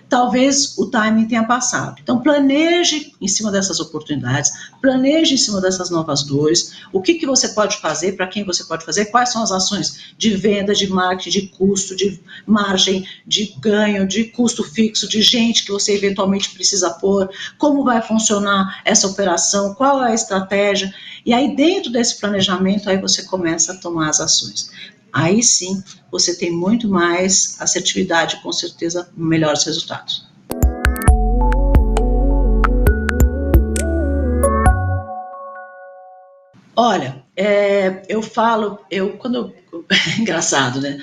talvez o timing tenha passado. Então, planeje em cima dessas oportunidades, planeje em cima dessas novas dores, o que você pode fazer, para quem você pode fazer, quais são as ações de venda, de marketing, de custo, de margem, de ganho, de custo fixo, de gente que você eventualmente precisa pôr, como vai funcionar essa operação, qual é a estratégia, e aí dentro desse planejamento, aí você começa a tomar as ações. Aí sim, você tem muito mais assertividade e com certeza melhores resultados. Olha, engraçado, né?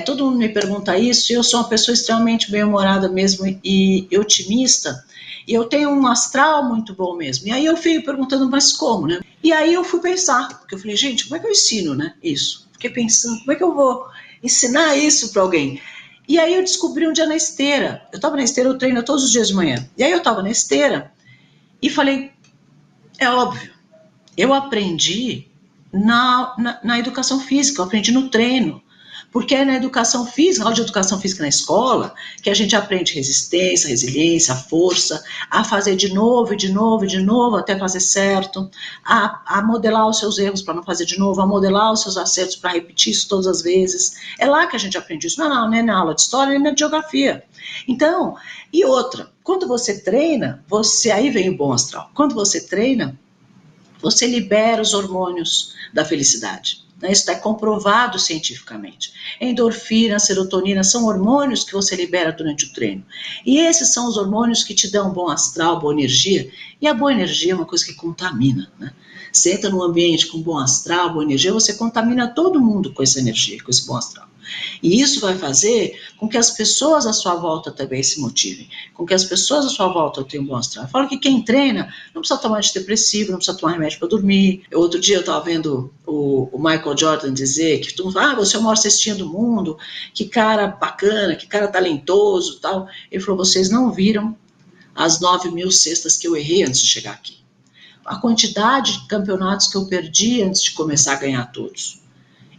Todo mundo me pergunta isso, e eu sou uma pessoa extremamente bem-humorada mesmo e otimista, e eu tenho um astral muito bom mesmo. E aí eu fico perguntando, mas como, né? E aí eu fui pensar, porque eu falei, gente, como é que eu ensino, né, isso? Fiquei pensando, como é que eu vou ensinar isso para alguém? E aí eu descobri um dia na esteira. Eu estava na esteira, eu treino todos os dias de manhã. E aí eu estava na esteira e falei, é óbvio, eu aprendi na educação física, eu aprendi no treino. Porque é na educação física, na aula de educação física na escola, que a gente aprende resistência, resiliência, força, a fazer de novo, de novo, de novo, até fazer certo, a modelar os seus erros para não fazer de novo, a modelar os seus acertos para repetir isso todas as vezes. É lá que a gente aprende isso, não é na aula de história, nem na de geografia. Então, e outra, quando você treina, aí vem o bom astral, quando você treina, você libera os hormônios da felicidade. Isso está comprovado cientificamente. Endorfina, serotonina são hormônios que você libera durante o treino. E esses são os hormônios que te dão bom astral, boa energia. E a boa energia é uma coisa que contamina, né? Você entra num ambiente com bom astral, boa energia, você contamina todo mundo com essa energia, com esse bom astral. E isso vai fazer com que as pessoas à sua volta também se motivem, com que as pessoas à sua volta tenham bom astral. Eu falo que quem treina não precisa tomar antidepressivo, não precisa tomar remédio para dormir. Outro dia eu estava vendo o Michael Jordan dizer que todo mundo fala, você é o maior cestinha do mundo, que cara bacana, que cara talentoso, tal. Ele falou, vocês não viram as 9.000 cestas que eu errei antes de chegar aqui. A quantidade de campeonatos que eu perdi antes de começar a ganhar todos.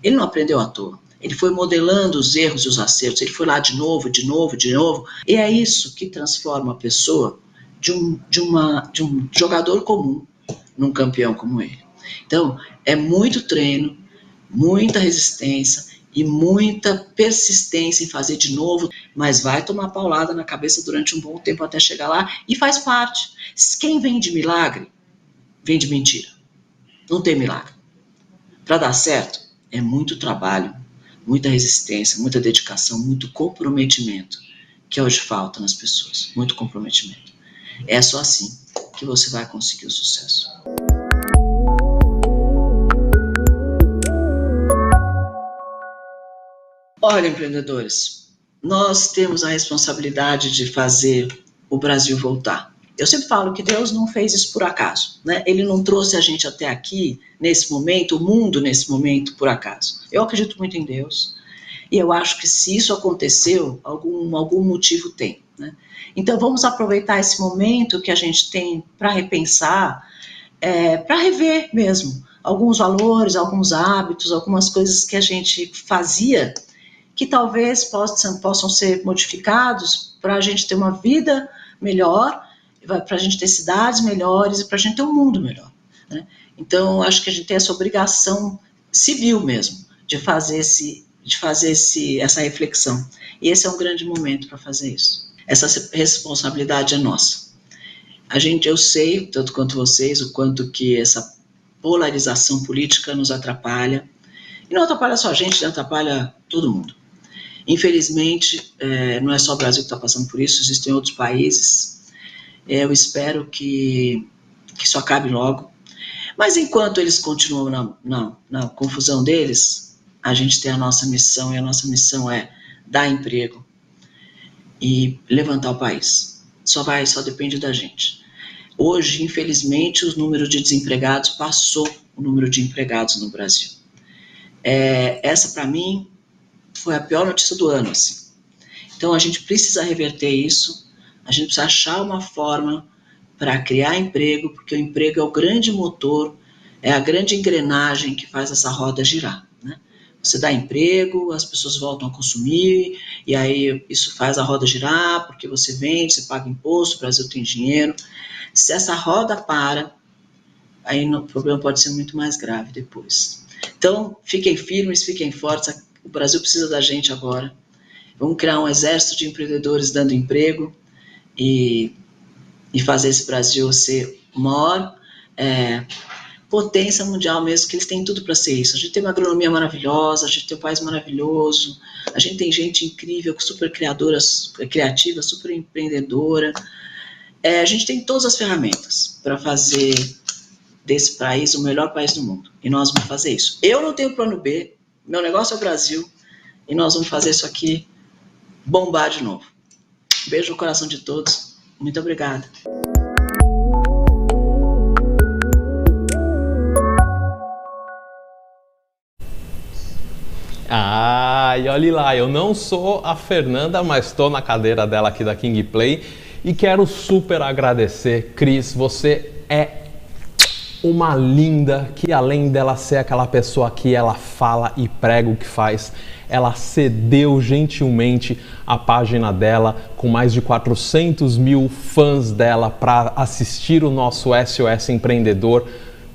Ele não aprendeu à toa. Ele foi modelando os erros e os acertos, ele foi lá de novo, de novo, de novo. E é isso que transforma a pessoa de um jogador comum num campeão como ele. Então, é muito treino, muita resistência e muita persistência em fazer de novo, mas vai tomar paulada na cabeça durante um bom tempo até chegar lá e faz parte. Quem vem de milagre, vem de mentira. Não tem milagre. Para dar certo, é muito trabalho, muita resistência, muita dedicação, muito comprometimento, que hoje falta nas pessoas, muito comprometimento. É só assim que você vai conseguir o sucesso. Olha, empreendedores, nós temos a responsabilidade de fazer o Brasil voltar. Eu sempre falo que Deus não fez isso por acaso, né? Ele não trouxe a gente até aqui, nesse momento, o mundo nesse momento, por acaso. Eu acredito muito em Deus e eu acho que se isso aconteceu, algum motivo tem, né? Então vamos aproveitar esse momento que a gente tem para repensar, para rever mesmo alguns valores, alguns hábitos, algumas coisas que a gente fazia que talvez possam ser modificados para a gente ter uma vida melhor, para a gente ter cidades melhores e para a gente ter um mundo melhor, né? Então, acho que a gente tem essa obrigação civil mesmo de fazer essa reflexão. E esse é um grande momento para fazer isso. Essa responsabilidade é nossa. Eu sei, tanto quanto vocês, o quanto que essa polarização política nos atrapalha. E não atrapalha só a gente, atrapalha todo mundo. Infelizmente, não é só o Brasil que está passando por isso, existem outros países. Eu espero que isso acabe logo. Mas enquanto eles continuam na confusão deles, a gente tem a nossa missão, e a nossa missão é dar emprego e levantar o país. Só depende da gente. Hoje, infelizmente, o número de desempregados passou o número de empregados no Brasil. Essa, para mim, foi a pior notícia do ano, assim. Então, a gente precisa reverter isso, a gente precisa achar uma forma para criar emprego, porque o emprego é o grande motor, é a grande engrenagem que faz essa roda girar, né? Você dá emprego, as pessoas voltam a consumir, e aí isso faz a roda girar, porque você vende, você paga imposto, o Brasil tem dinheiro. Se essa roda para, aí o problema pode ser muito mais grave depois. Então, fiquem firmes, fiquem fortes, o Brasil precisa da gente agora. Vamos criar um exército de empreendedores dando emprego e fazer esse Brasil ser maior potência mundial mesmo, que eles têm tudo para ser isso. A gente tem uma agronomia maravilhosa, a gente tem um país maravilhoso, a gente tem gente incrível, super criativa, super empreendedora. A gente tem todas as ferramentas para fazer desse país o melhor país do mundo. E nós vamos fazer isso. Eu não tenho plano B, meu negócio é o Brasil, e nós vamos fazer isso aqui bombar de novo. Beijo no coração de todos. Muito obrigada.
E olhe lá, eu não sou a Fernanda, mas estou na cadeira dela aqui da King Play e quero super agradecer, Cris, você é uma linda, que além dela ser aquela pessoa que ela fala e prega o que faz, ela cedeu gentilmente a página dela com mais de 400 mil fãs dela para assistir o nosso SOS Empreendedor.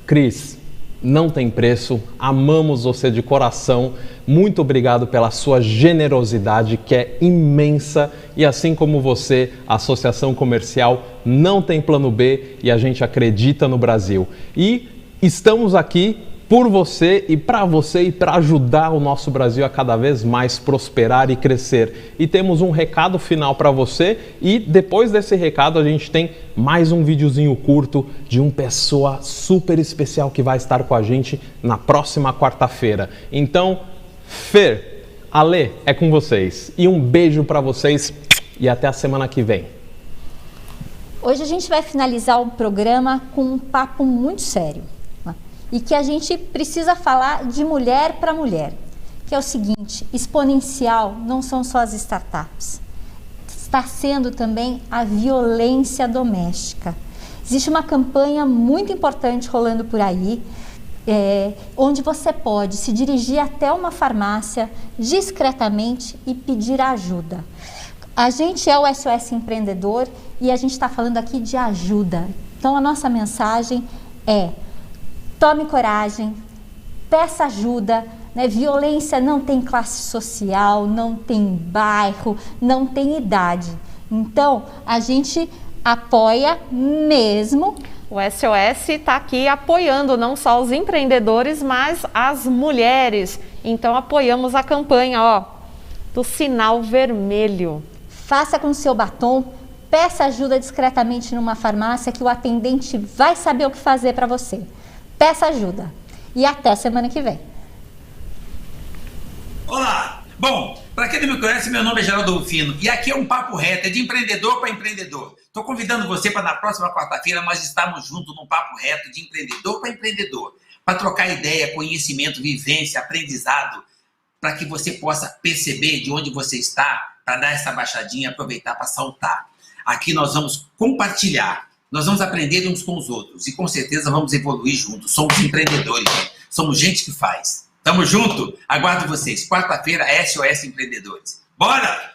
Cris, não tem preço, amamos você de coração, muito obrigado pela sua generosidade que é imensa e assim como você, a Associação Comercial não tem plano B e a gente acredita no Brasil. E estamos aqui por você e para ajudar o nosso Brasil a cada vez mais prosperar e crescer. E temos um recado final para você e depois desse recado a gente tem mais um videozinho curto de uma pessoa super especial que vai estar com a gente na próxima quarta-feira. Então, Fer, Ale, é com vocês. E um beijo para vocês e até a semana que vem.
Hoje a gente vai finalizar o programa com um papo muito sério. E que a gente precisa falar de mulher para mulher, que é o seguinte: exponencial não são só as startups, está sendo também a violência doméstica. Existe uma campanha muito importante rolando por aí, onde você pode se dirigir até uma farmácia discretamente e pedir ajuda. A gente é o SOS Empreendedor e a gente está falando aqui de ajuda. Então a nossa mensagem é: tome coragem, peça ajuda, né? Violência não tem classe social, não tem bairro, não tem idade. Então, a gente apoia mesmo.
O SOS está aqui apoiando não só os empreendedores, mas as mulheres. Então, apoiamos a campanha do sinal vermelho.
Faça com o seu batom, peça ajuda discretamente numa farmácia que o atendente vai saber o que fazer para você. Peça ajuda. E até semana que vem.
Olá! Bom, para quem não me conhece, meu nome é Geraldo Rufino e aqui é um papo reto, é de empreendedor para empreendedor. Estou convidando você para na próxima quarta-feira nós estarmos juntos num papo reto de empreendedor para empreendedor, para trocar ideia, conhecimento, vivência, aprendizado, para que você possa perceber de onde você está, para dar essa baixadinha e aproveitar para saltar. Aqui nós vamos compartilhar. Nós vamos aprender uns com os outros e com certeza vamos evoluir juntos. Somos empreendedores, gente. Somos gente que faz. Tamo junto? Aguardo vocês. Quarta-feira, SOS Empreendedores. Bora!